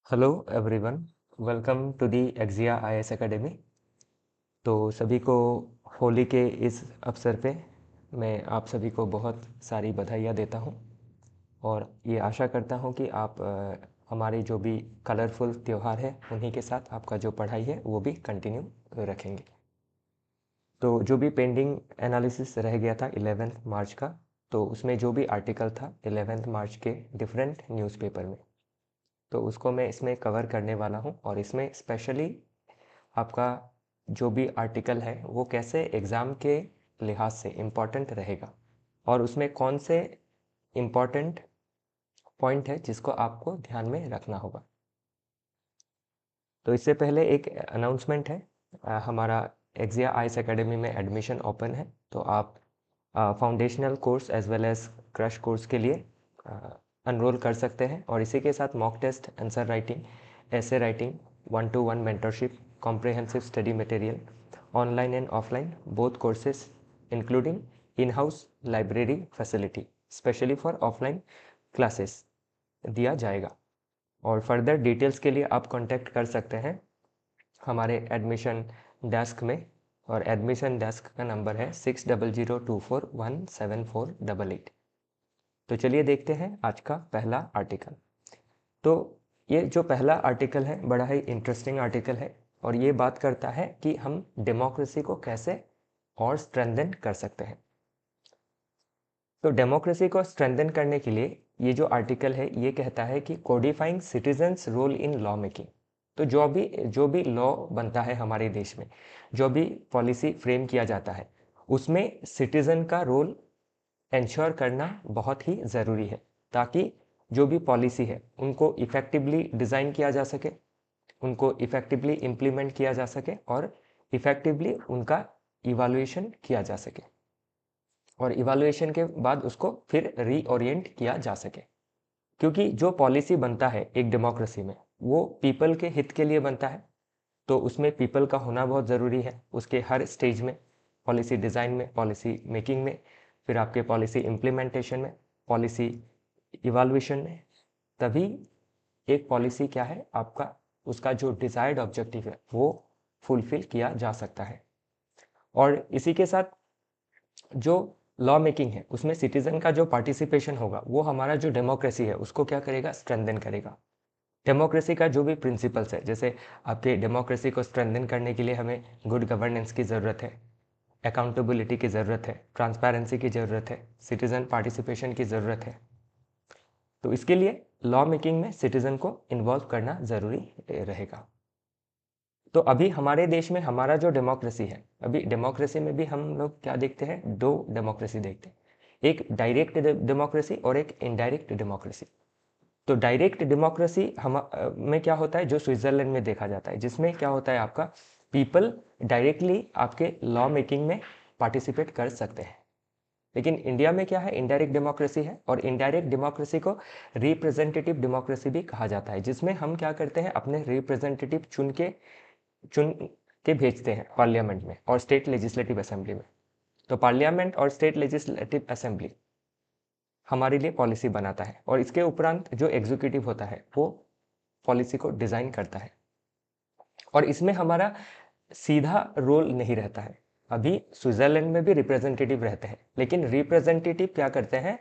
Hello everyone, welcome to the एक्जिया IAS academy. तो सभी को होली के इस अवसर पे मैं आप सभी को बहुत सारी बधाइयाँ देता हूँ और ये आशा करता हूँ कि आप हमारे जो भी कलरफुल त्यौहार है उन्हीं के साथ आपका जो पढ़ाई है वो भी कंटिन्यू रखेंगे। तो जो भी पेंडिंग एनालिसिस रह गया था 11 मार्च का, तो उसमें जो भी आर्टिकल था 11 मार्च के डिफरेंट न्यूज़पेपर में, तो उसको मैं इसमें कवर करने वाला हूँ और इसमें स्पेशली आपका जो भी आर्टिकल है वो कैसे एग्ज़ाम के लिहाज से इम्पॉर्टेंट रहेगा और उसमें कौन से इम्पॉर्टेंट पॉइंट है जिसको आपको ध्यान में रखना होगा। तो इससे पहले एक अनाउंसमेंट है, हमारा एक्जिया आईएएस एकेडमी में एडमिशन ओपन है। तो आप foundational course as well as crash course के लिए एनरोल कर सकते हैं और इसी के साथ मॉक टेस्ट, आंसर राइटिंग, ऐसे writing, 1-to-1 mentorship, comprehensive study material, online and offline both courses including in house library facility specially for offline classes दिया जाएगा। और फर्दर डिटेल्स के लिए आप कांटेक्ट कर सकते हैं हमारे एडमिशन डेस्क में, और एडमिशन डेस्क का नंबर है 6002417488। तो चलिए देखते हैं आज का पहला आर्टिकल। तो ये जो पहला आर्टिकल है बड़ा ही इंटरेस्टिंग आर्टिकल है और ये बात करता है कि हम डेमोक्रेसी को कैसे और स्ट्रेंथन कर सकते हैं। तो डेमोक्रेसी को स्ट्रेंथन करने के लिए ये जो आर्टिकल है ये कहता है कि codifying citizens role in law making. तो जो भी लॉ बनता है हमारे देश में, जो भी पॉलिसी फ्रेम किया जाता है, उसमें सिटीजन का रोल इंश्योर करना बहुत ही ज़रूरी है, ताकि जो भी पॉलिसी है उनको इफ़ेक्टिवली डिज़ाइन किया जा सके, उनको इफ़ेक्टिवली इम्प्लीमेंट किया जा सके और इफ़ेक्टिवली उनका इवैल्यूएशन किया जा सके और इवैल्यूएशन के बाद उसको फिर रीओरिएंट किया जा सके। क्योंकि जो पॉलिसी बनता है एक डेमोक्रेसी में वो पीपल के हित के लिए बनता है, तो उसमें पीपल का होना बहुत ज़रूरी है उसके हर स्टेज में, पॉलिसी डिज़ाइन में, पॉलिसी मेकिंग में, फिर आपके पॉलिसी इम्प्लीमेंटेशन में, पॉलिसी इवैल्यूएशन में। तभी एक पॉलिसी क्या है आपका, उसका जो डिज़ायर्ड ऑब्जेक्टिव है वो फुलफिल किया जा सकता है। और इसी के साथ जो लॉ मेकिंग है उसमें सिटीजन का जो पार्टिसिपेशन होगा वो हमारा जो डेमोक्रेसी है उसको क्या करेगा, स्ट्रेंथन करेगा। डेमोक्रेसी का जो भी प्रिंसिपल्स है, जैसे आपके डेमोक्रेसी को स्ट्रेंथन करने के लिए हमें गुड गवर्नेंस की ज़रूरत है, अकाउंटेबिलिटी की ज़रूरत है, ट्रांसपेरेंसी की ज़रूरत है, सिटीजन पार्टिसिपेशन की ज़रूरत है। तो इसके लिए लॉ मेकिंग में सिटीजन को इन्वॉल्व करना ज़रूरी रहेगा। तो अभी हमारे देश में हमारा जो डेमोक्रेसी है, अभी डेमोक्रेसी में भी हम लोग क्या देखते हैं, दो डेमोक्रेसी देखते हैं, एक डायरेक्ट डेमोक्रेसी और एक इनडायरेक्ट डेमोक्रेसी। तो डायरेक्ट डेमोक्रेसी हम में क्या होता है, जो स्विट्जरलैंड में देखा जाता है, जिसमें क्या होता है आपका पीपल डायरेक्टली आपके लॉ मेकिंग में पार्टिसिपेट कर सकते हैं। लेकिन इंडिया में क्या है, इनडायरेक्ट डेमोक्रेसी है और इनडायरेक्ट डेमोक्रेसी को रिप्रेजेंटेटिव डेमोक्रेसी भी कहा जाता है, जिसमें हम क्या करते हैं, अपने रिप्रेजेंटेटिव चुन के भेजते हैं पार्लियामेंट में और स्टेट लेजिस्लेटिव असेंबली में। तो पार्लियामेंट और स्टेट लेजिस्लेटिव असेंबली हमारे लिए पॉलिसी बनाता है और इसके उपरांत जो एग्जीक्यूटिव होता है वो पॉलिसी को डिज़ाइन करता है और इसमें हमारा सीधा रोल नहीं रहता है। अभी स्विट्जरलैंड में भी रिप्रेजेंटेटिव रहते हैं, लेकिन रिप्रेजेंटेटिव क्या करते हैं,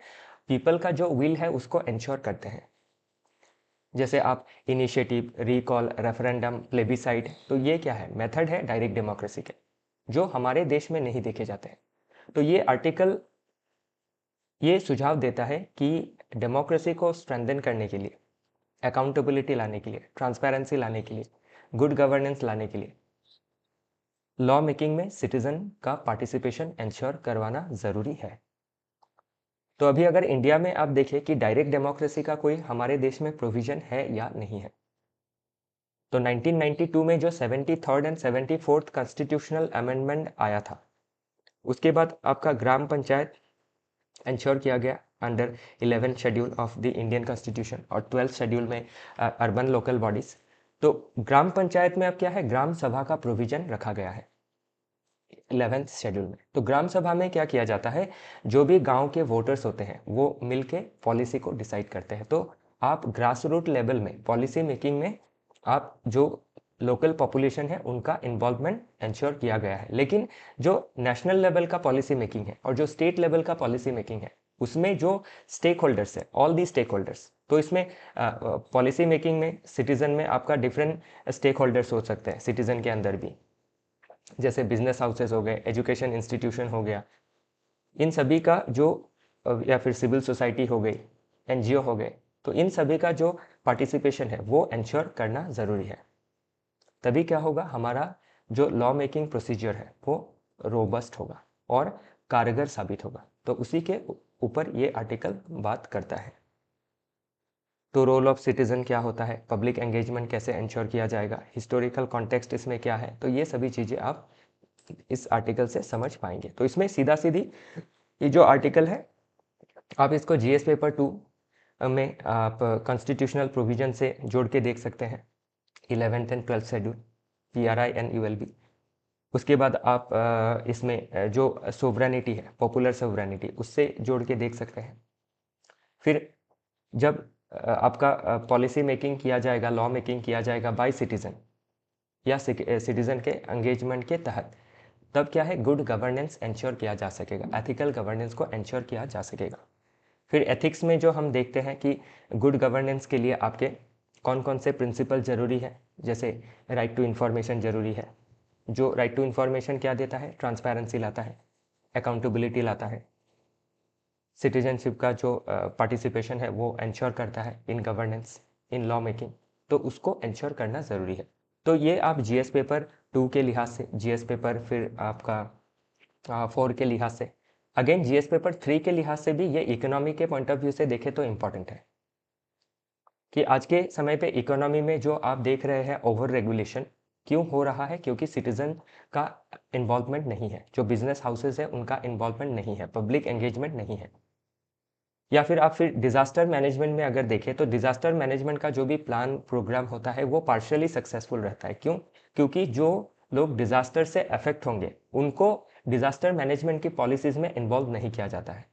पीपल का जो विल है उसको इंश्योर करते हैं। जैसे आप इनिशिएटिव, रिकॉल, रेफरेंडम, प्लेबिसाइड, तो ये क्या है, मेथड है डायरेक्ट डेमोक्रेसी के, जो हमारे देश में नहीं देखे जाते हैं। तो ये आर्टिकल ये सुझाव देता है कि डेमोक्रेसी को स्ट्रेंथन करने के लिए, अकाउंटेबिलिटी लाने के लिए, ट्रांसपेरेंसी लाने के लिए, गुड गवर्नेंस लाने के लिए लॉ मेकिंग में सिटीजन का पार्टिसिपेशन इंश्योर करवाना ज़रूरी है। तो अभी अगर इंडिया में आप देखें कि डायरेक्ट डेमोक्रेसी का कोई हमारे देश में प्रोविज़न है या नहीं है, तो 1992 में जो 73rd and 74th constitutional amendment आया था, उसके बाद आपका ग्राम पंचायत इंश्योर किया गया under 11th schedule of the Indian constitution और 12th शेड्यूल में अर्बन लोकल बॉडीज। तो ग्राम पंचायत में अब क्या है, ग्राम सभा का प्रोविजन रखा गया है 11th शेड्यूल में। तो ग्राम सभा में क्या किया जाता है, जो भी गांव के वोटर्स होते हैं वो मिलके पॉलिसी को डिसाइड करते हैं। तो आप ग्रास रूट लेवल में पॉलिसी मेकिंग में आप जो लोकल पॉपुलेशन है उनका इन्वॉल्वमेंट इंश्योर किया गया है। लेकिन जो नेशनल लेवल का पॉलिसी मेकिंग है और जो स्टेट लेवल का पॉलिसी मेकिंग है उसमें जो स्टेक होल्डर्स है, ऑल दी स्टेक होल्डर्स, तो इसमें पॉलिसी मेकिंग में सिटीजन में आपका डिफरेंट स्टेक होल्डर्स हो सकते हैं सिटीजन के अंदर भी, जैसे बिजनेस हाउसेस हो गए, एजुकेशन इंस्टीट्यूशन हो गया, इन सभी का जो या फिर सिविल सोसाइटी हो गई, एनजीओ हो गए, तो इन सभी का जो पार्टिसिपेशन है वो इंश्योर करना ज़रूरी है। तभी क्या होगा, हमारा जो लॉ मेकिंग प्रोसीजर है वो रोबस्ट होगा और कारगर साबित होगा। तो उसी के ऊपर ये आर्टिकल बात करता है। तो रोल ऑफ सिटीजन क्या होता है, पब्लिक एंगेजमेंट कैसे इंश्योर किया जाएगा, हिस्टोरिकल कॉन्टेक्स्ट इसमें क्या है, तो ये सभी चीज़ें आप इस आर्टिकल से समझ पाएंगे। तो इसमें सीधा सीधी ये जो आर्टिकल है आप इसको जीएस पेपर 2 में आप कॉन्स्टिट्यूशनल प्रोविजन से जोड़ के देख सकते हैं, 11th and 12th schedule, PRI and ULB। उसके बाद आप इसमें जो सोवरेनिटी है, पॉपुलर सोवरेनिटी, उससे जोड़ के देख सकते हैं। फिर जब आपका पॉलिसी मेकिंग किया जाएगा, लॉ मेकिंग किया जाएगा बाय सिटीजन या सिटीजन के एंगेजमेंट के तहत, तब क्या है, गुड गवर्नेंस इंश्योर किया जा सकेगा, एथिकल गवर्नेंस को इंश्योर किया जा सकेगा। फिर एथिक्स में जो हम देखते हैं कि गुड गवर्नेंस के लिए आपके कौन कौन से प्रिंसिपल ज़रूरी है, जैसे राइट टू इन्फॉर्मेशन ज़रूरी है। जो राइट टू इन्फॉर्मेशन क्या देता है, ट्रांसपेरेंसी लाता है, अकाउंटेबिलिटी लाता है, सिटीजनशिप का जो पार्टिसिपेशन है वो इंश्योर करता है in governance, in law making, तो उसको इंश्योर करना ज़रूरी है। तो ये आप जीएस पेपर 2 के लिहाज से, जीएस पेपर फिर आपका 4 के लिहाज से, अगेन जीएस पेपर 3 के लिहाज से भी ये इकोनॉमी के पॉइंट ऑफ व्यू से देखें तो इम्पॉर्टेंट है कि आज के समय पे इकोनॉमी में जो आप देख रहे हैं ओवर रेगुलेशन क्यों हो रहा है, क्योंकि सिटीजन का इन्वॉल्वमेंट नहीं है, जो बिजनेस हाउसेज है उनका इन्वॉल्वमेंट नहीं है, पब्लिक एंगेजमेंट नहीं है। या फिर आप फिर डिज़ास्टर मैनेजमेंट में अगर देखें तो डिज़ास्टर मैनेजमेंट का जो भी प्लान प्रोग्राम होता है वो पार्शियली सक्सेसफुल रहता है। क्यों? क्योंकि जो लोग डिज़ास्टर से अफेक्ट होंगे उनको डिज़ास्टर मैनेजमेंट की पॉलिसीज़ में इन्वॉल्व नहीं किया जाता है,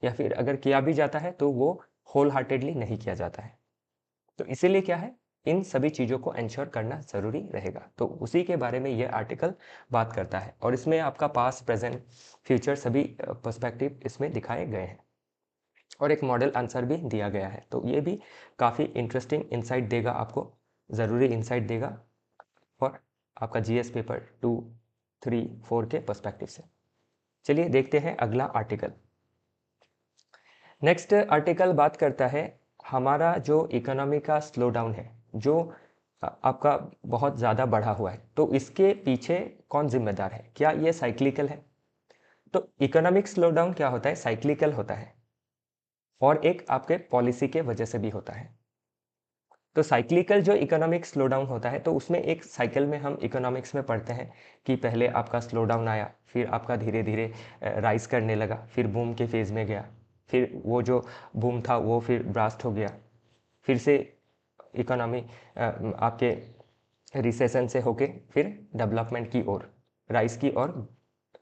या फिर अगर किया भी जाता है तो वो होल हार्टेडली नहीं किया जाता है। तो इसीलिए क्या है, इन सभी चीज़ों को इंश्योर करना ज़रूरी रहेगा। तो उसी के बारे में ये आर्टिकल बात करता है और इसमें आपका पास्ट, प्रेजेंट, फ्यूचर सभी पर्सपेक्टिव इसमें दिखाए गए हैं और एक मॉडल आंसर भी दिया गया है। तो ये भी काफ़ी इंटरेस्टिंग इंसाइट देगा आपको, ज़रूरी इंसाइट देगा और आपका जीएस पेपर 2, 3, 4 के पर्सपेक्टिव से। चलिए देखते हैं अगला आर्टिकल। नेक्स्ट आर्टिकल बात करता है हमारा जो इकोनॉमी का स्लो डाउन है, जो आपका बहुत ज़्यादा बढ़ा हुआ है, तो इसके पीछे कौन जिम्मेदार है, क्या ये साइक्लिकल है? तो इकोनॉमिक स्लो डाउन क्या होता है, साइक्लिकल होता है और एक आपके पॉलिसी के वजह से भी होता है। तो साइक्लिकल जो इकोनॉमिक स्लो डाउन होता है, तो उसमें एक साइकिल में हम इकोनॉमिक्स में पढ़ते हैं कि पहले आपका स्लो डाउन आया, फिर आपका धीरे धीरे राइज करने लगा, फिर बूम के फेज़ में गया, फिर वो जो बूम था वो फिर ब्रास्ट हो गया, फिर से इकोनॉमी आपके रिसेशन से होके फिर डेवलपमेंट की ओर, राइज की ओर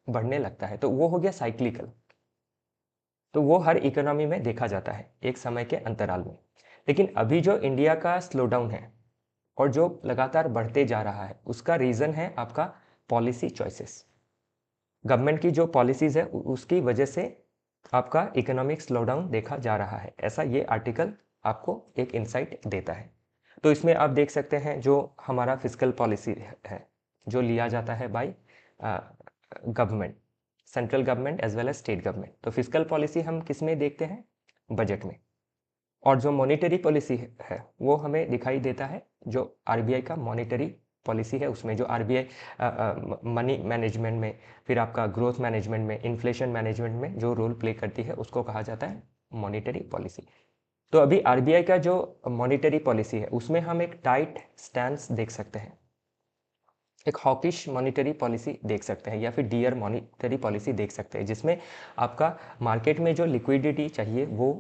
बढ़ने लगता है। तो वो हो गया साइक्लिकल। तो वो हर इकोनॉमी में देखा जाता है एक समय के अंतराल में। लेकिन अभी जो इंडिया का स्लो डाउन है और जो लगातार बढ़ते जा रहा है, उसका रीज़न है आपका पॉलिसी चॉइसेस। गवर्नमेंट की जो पॉलिसीज़ है उसकी वजह से आपका इकोनॉमिक स्लो डाउन देखा जा रहा है, ऐसा ये आर्टिकल आपको एक इंसाइट देता है। तो इसमें आप देख सकते हैं जो हमारा फिस्कल पॉलिसी है जो लिया जाता है by government, central government as well as state government. तो फिस्कल पॉलिसी हम किस में देखते हैं, बजट में। और जो मॉनेटरी पॉलिसी है वो हमें दिखाई देता है जो आरबीआई का मॉनेटरी पॉलिसी है, उसमें जो आरबीआई मनी मैनेजमेंट में, फिर आपका ग्रोथ मैनेजमेंट में, इन्फ्लेशन मैनेजमेंट में जो रोल प्ले करती है उसको कहा जाता है मॉनेटरी पॉलिसी। तो अभी आरबीआई का जो मॉनेटरी पॉलिसी है उसमें हम एक टाइट स्टैंस देख सकते हैं, एक हॉकिश मॉनेटरी पॉलिसी देख सकते हैं, या फिर डियर मॉनेटरी पॉलिसी देख सकते हैं, जिसमें आपका मार्केट में जो लिक्विडिटी चाहिए वो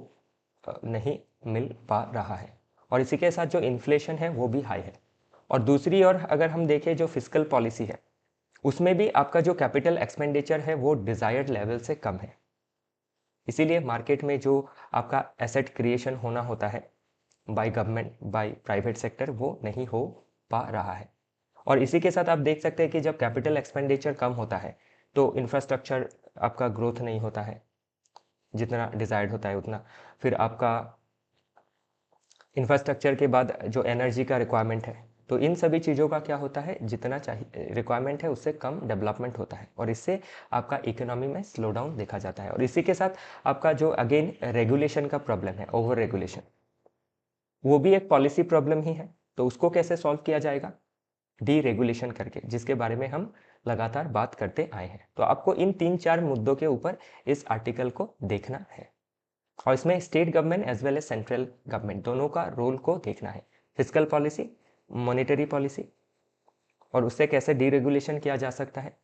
नहीं मिल पा रहा है और इसी के साथ जो इन्फ्लेशन है वो भी हाई है। और दूसरी ओर अगर हम देखें जो फिस्कल पॉलिसी है उसमें भी आपका जो कैपिटल एक्सपेंडिचर है वो डिज़ायर्ड लेवल से कम है। इसीलिए मार्केट में जो आपका एसेट क्रिएशन होना होता है by government by private sector वो नहीं हो पा रहा है। और इसी के साथ आप देख सकते हैं कि जब कैपिटल एक्सपेंडिचर कम होता है तो इंफ्रास्ट्रक्चर आपका ग्रोथ नहीं होता है जितना डिजायर्ड होता है उतना। फिर आपका इंफ्रास्ट्रक्चर के बाद जो एनर्जी का रिक्वायरमेंट है, तो इन सभी चीज़ों का क्या होता है, जितना चाहिए रिक्वायरमेंट है उससे कम डेवलपमेंट होता है और इससे आपका इकोनॉमी में स्लो डाउन देखा जाता है। और इसी के साथ आपका जो अगेन रेगुलेशन का प्रॉब्लम है, ओवर रेगुलेशन, वो भी एक पॉलिसी प्रॉब्लम ही है। तो उसको कैसे सॉल्व किया जाएगा, डी रेगुलेशन करके, जिसके बारे में हम लगातार बात करते आए हैं। तो आपको इन 3-4 मुद्दों के ऊपर इस आर्टिकल को देखना है और इसमें state government as well as central government दोनों का रोल को देखना है, फिजिकल पॉलिसी, मॉनेटरी पॉलिसी, और उससे कैसे डीरेगुलेशन किया जा सकता है।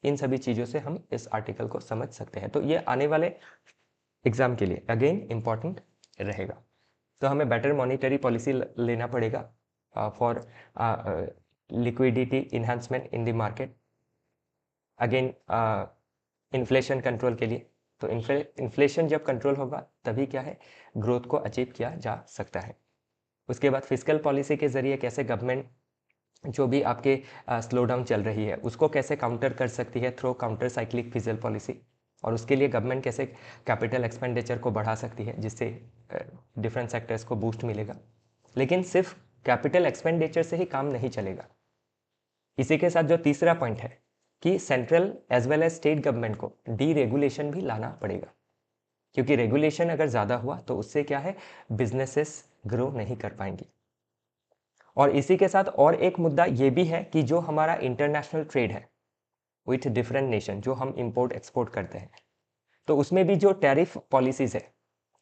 इन सभी चीज़ों से हम इस आर्टिकल को समझ सकते हैं। तो ये आने वाले एग्जाम के लिए अगेन इम्पॉर्टेंट रहेगा। तो हमें बेटर मॉनेटरी पॉलिसी लेना पड़ेगा for liquidity enhancement in the market, again inflation control के लिए। तो इन्फ्लेशन जब कंट्रोल होगा तभी क्या है, ग्रोथ को अचीव किया जा सकता है। उसके बाद फिजिकल पॉलिसी के जरिए कैसे गवर्नमेंट जो भी आपके स्लो डाउन चल रही है उसको कैसे काउंटर कर सकती है through counter cyclic physical policy, और उसके लिए गवर्नमेंट कैसे कैपिटल एक्सपेंडिचर को बढ़ा सकती है जिससे डिफरेंट सेक्टर्स को बूस्ट मिलेगा। लेकिन सिर्फ कैपिटल एक्सपेंडिचर से ही काम नहीं चलेगा। इसी के साथ जो तीसरा पॉइंट है कि central as well as state government को डीरेगुलेशन भी लाना पड़ेगा, क्योंकि रेगुलेशन अगर ज़्यादा हुआ तो उससे क्या है, बिजनेसेस ग्रो नहीं कर पाएंगी। और इसी के साथ और एक मुद्दा ये भी है कि जो हमारा इंटरनेशनल ट्रेड है विथ डिफरेंट नेशन, जो हम इंपोर्ट एक्सपोर्ट करते हैं, तो उसमें भी जो टैरिफ पॉलिसीज है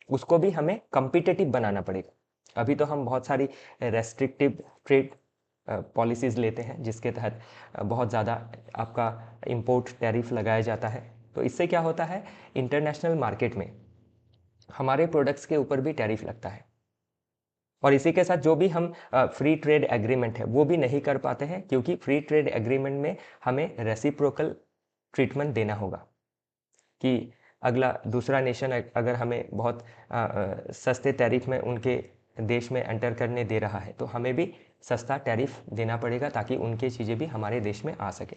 उसको भी हमें कम्पिटेटिव बनाना पड़ेगा। अभी तो हम बहुत सारी रेस्ट्रिक्टिव ट्रेड पॉलिसीज लेते हैं जिसके तहत बहुत ज़्यादा आपका इंपोर्ट टैरिफ लगाया जाता है। तो इससे क्या होता है, इंटरनेशनल मार्केट में हमारे प्रोडक्ट्स के ऊपर भी टैरिफ लगता है। और इसी के साथ जो भी हम फ्री ट्रेड एग्रीमेंट है वो भी नहीं कर पाते हैं, क्योंकि फ्री ट्रेड एग्रीमेंट में हमें रेसिप्रोकल ट्रीटमेंट देना होगा कि अगला दूसरा नेशन अगर हमें बहुत सस्ते टैरिफ में उनके देश में एंटर करने दे रहा है तो हमें भी सस्ता टैरिफ देना पड़ेगा ताकि उनकी चीज़ें भी हमारे देश में आ सके।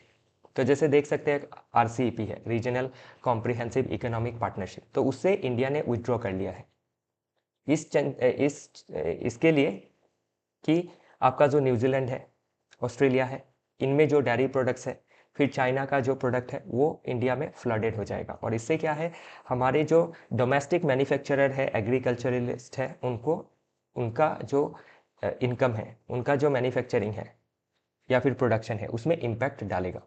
तो जैसे देख सकते हैं RCEP है, रीजनल कॉम्प्रिहेंसिव इकोनॉमिक पार्टनरशिप, तो उससे इंडिया ने विथड्रॉ कर लिया है इसके लिए कि आपका जो न्यूजीलैंड है, ऑस्ट्रेलिया है, इनमें जो डेयरी प्रोडक्ट्स है, फिर चाइना का जो प्रोडक्ट है वो इंडिया में फ्लडेड हो जाएगा। और इससे क्या है, हमारे जो डोमेस्टिक मैन्युफैक्चरर है, एग्रीकल्चरलिस्ट है, उनको उनका जो इनकम है, उनका जो मैन्युफैक्चरिंग है या फिर प्रोडक्शन है उसमें इम्पैक्ट डालेगा।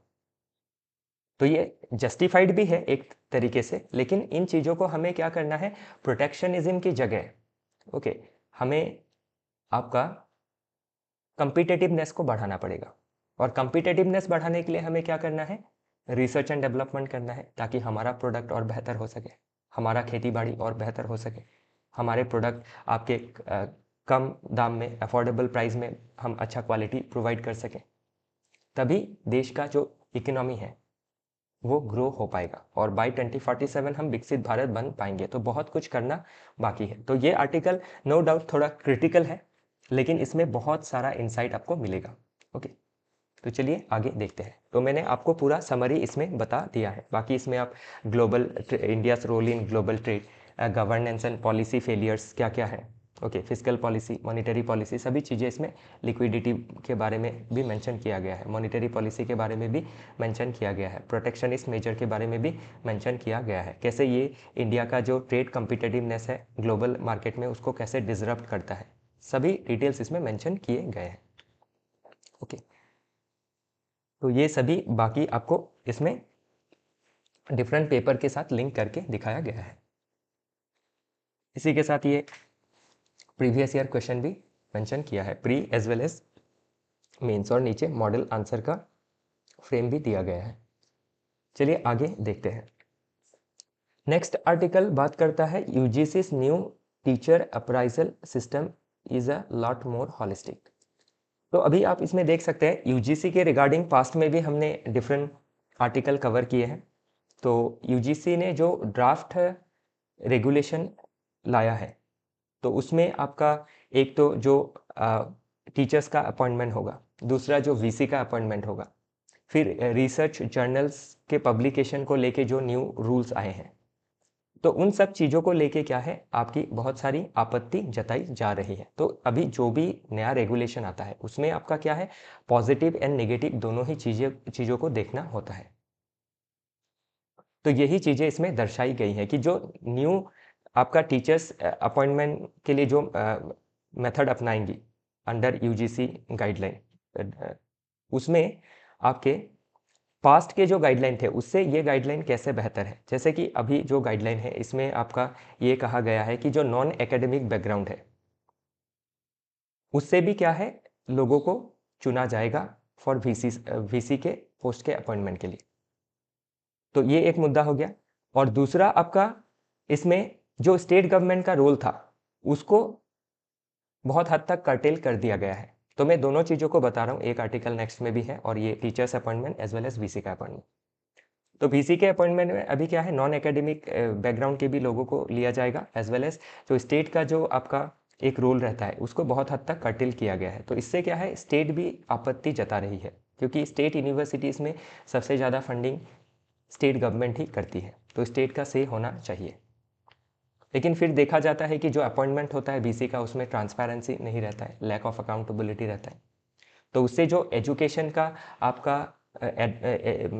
तो ये जस्टिफाइड भी है एक तरीके से, लेकिन इन चीज़ों को हमें क्या करना है, प्रोटेक्शनिज्म की जगह ओके हमें आपका कंपिटेटिवनेस को बढ़ाना पड़ेगा। और कंपिटेटिवनेस बढ़ाने के लिए हमें क्या करना है, रिसर्च एंड डेवलपमेंट करना है ताकि हमारा प्रोडक्ट और बेहतर हो सके, हमारा खेती बाड़ी और बेहतर हो सके, हमारे प्रोडक्ट आपके कम दाम में, अफोर्डेबल प्राइस में हम अच्छा क्वालिटी प्रोवाइड कर सकें। तभी देश का जो इकोनॉमी है वो ग्रो हो पाएगा और बाय 2047 हम विकसित भारत बन पाएंगे। तो बहुत कुछ करना बाकी है। तो ये आर्टिकल नो डाउट थोड़ा क्रिटिकल है, लेकिन इसमें बहुत सारा इंसाइट आपको मिलेगा। ओके, तो चलिए आगे देखते हैं। तो मैंने आपको पूरा समरी इसमें बता दिया है, बाकी इसमें आप global India's role in global trade, governance and policy failures क्या क्या है, okay, physical policy, monetary policy, सभी चीज़ें इसमें, लिक्विडिटी के बारे में भी मेंशन किया गया है, मॉनेटरी पॉलिसी के बारे में भी मेंशन किया गया है, प्रोटेक्शनिस्ट मेजर के बारे में भी मेंशन किया गया है, कैसे ये इंडिया का जो ट्रेड कम्पिटेटिवनेस है ग्लोबल मार्केट में उसको कैसे डिसरप्ट करता है, सभी डिटेल्स इसमें मेंशन किए गए हैं। ओके, तो ये सभी बाकी आपको इसमें डिफरेंट पेपर के साथ लिंक करके दिखाया गया है। इसी के साथ ये प्रीवियस ईयर क्वेश्चन भी मेंशन किया है, pre as well as mains, और नीचे मॉडल आंसर का फ्रेम भी दिया गया है। चलिए आगे देखते हैं। नेक्स्ट आर्टिकल बात करता है UGC's new teacher appraisal system is a lot more holistic. तो अभी आप इसमें देख सकते हैं यूजीसी के रिगार्डिंग पास्ट में भी हमने डिफरेंट आर्टिकल कवर किए हैं। तो यूजीसी ने जो ड्राफ्ट रेगुलेशन लाया है, तो उसमें आपका एक तो जो टीचर्स का अपॉइंटमेंट होगा, दूसरा जो वीसी का अपॉइंटमेंट होगा, फिर रिसर्च जर्नल्स के पब्लिकेशन को लेके जो न्यू रूल्स आए हैं, तो उन सब चीज़ों को लेके क्या है, आपकी बहुत सारी आपत्ति जताई जा रही है। तो अभी जो भी नया रेगुलेशन आता है उसमें आपका क्या है, पॉजिटिव एंड नेगेटिव दोनों ही चीज़ों को देखना होता है। तो यही चीज़ें इसमें दर्शाई गई हैं कि जो न्यू आपका टीचर्स अपॉइंटमेंट के लिए जो मेथड अपनाएंगी अंडर यूजीसी गाइडलाइन, उसमें आपके पास्ट के जो गाइडलाइन थे उससे ये गाइडलाइन कैसे बेहतर है। जैसे कि अभी जो गाइडलाइन है इसमें आपका ये कहा गया है कि जो नॉन एकेडमिक बैकग्राउंड है उससे भी क्या है, लोगों को चुना जाएगा फॉर वीसी के पोस्ट के अपॉइंटमेंट के लिए। तो ये एक मुद्दा हो गया। और दूसरा आपका इसमें जो स्टेट गवर्नमेंट का रोल था उसको बहुत हद तक कर्टेल कर दिया गया है। तो मैं दोनों चीज़ों को बता रहा हूँ, एक आर्टिकल नेक्स्ट में भी है और ये teachers appointment as well as VC का अपॉइंटमेंट। तो वीसी के अपॉइंटमेंट में अभी क्या है, नॉन एकेडमिक बैकग्राउंड के भी लोगों को लिया जाएगा, एज वेल एज जो स्टेट का जो आपका एक रोल रहता है उसको बहुत हद तक कर्टेल किया गया है। तो इससे क्या है, स्टेट भी आपत्ति जता रही है क्योंकि स्टेट यूनिवर्सिटीज़ में सबसे ज़्यादा फंडिंग स्टेट गवर्नमेंट ही करती है, तो स्टेट का से होना चाहिए। लेकिन फिर देखा जाता है कि जो अपॉइंटमेंट होता है बीसी का उसमें ट्रांसपेरेंसी नहीं रहता है, लैक ऑफ अकाउंटेबिलिटी रहता है। तो उससे जो एजुकेशन का आपका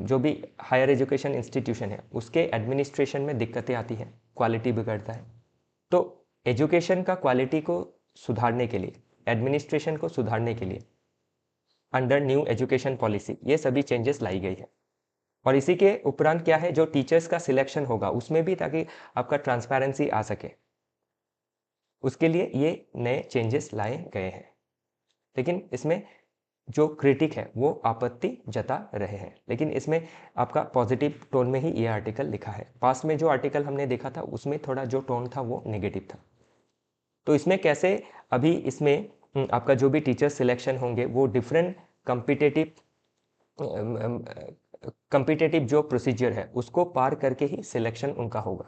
जो भी हायर एजुकेशन इंस्टीट्यूशन है उसके एडमिनिस्ट्रेशन में दिक्कतें आती हैं, क्वालिटी बिगड़ता है। तो एजुकेशन का क्वालिटी को सुधारने के लिए, एडमिनिस्ट्रेशन को सुधारने के लिए अंडर न्यू एजुकेशन पॉलिसी ये सभी चेंजेस लाई गई है। और इसी के उपरांत क्या है, जो टीचर्स का सिलेक्शन होगा उसमें भी ताकि आपका ट्रांसपेरेंसी आ सके, उसके लिए ये नए चेंजेस लाए गए हैं। लेकिन इसमें जो क्रिटिक है वो आपत्ति जता रहे हैं, लेकिन इसमें आपका पॉजिटिव टोन में ही ये आर्टिकल लिखा है। पास्ट में जो आर्टिकल हमने देखा था उसमें थोड़ा जो टोन था वो नेगेटिव था। तो इसमें कैसे अभी इसमें आपका जो भी टीचर सिलेक्शन होंगे वो डिफरेंट कम्पिटेटिव जो प्रोसीजर है उसको पार करके ही सिलेक्शन उनका होगा।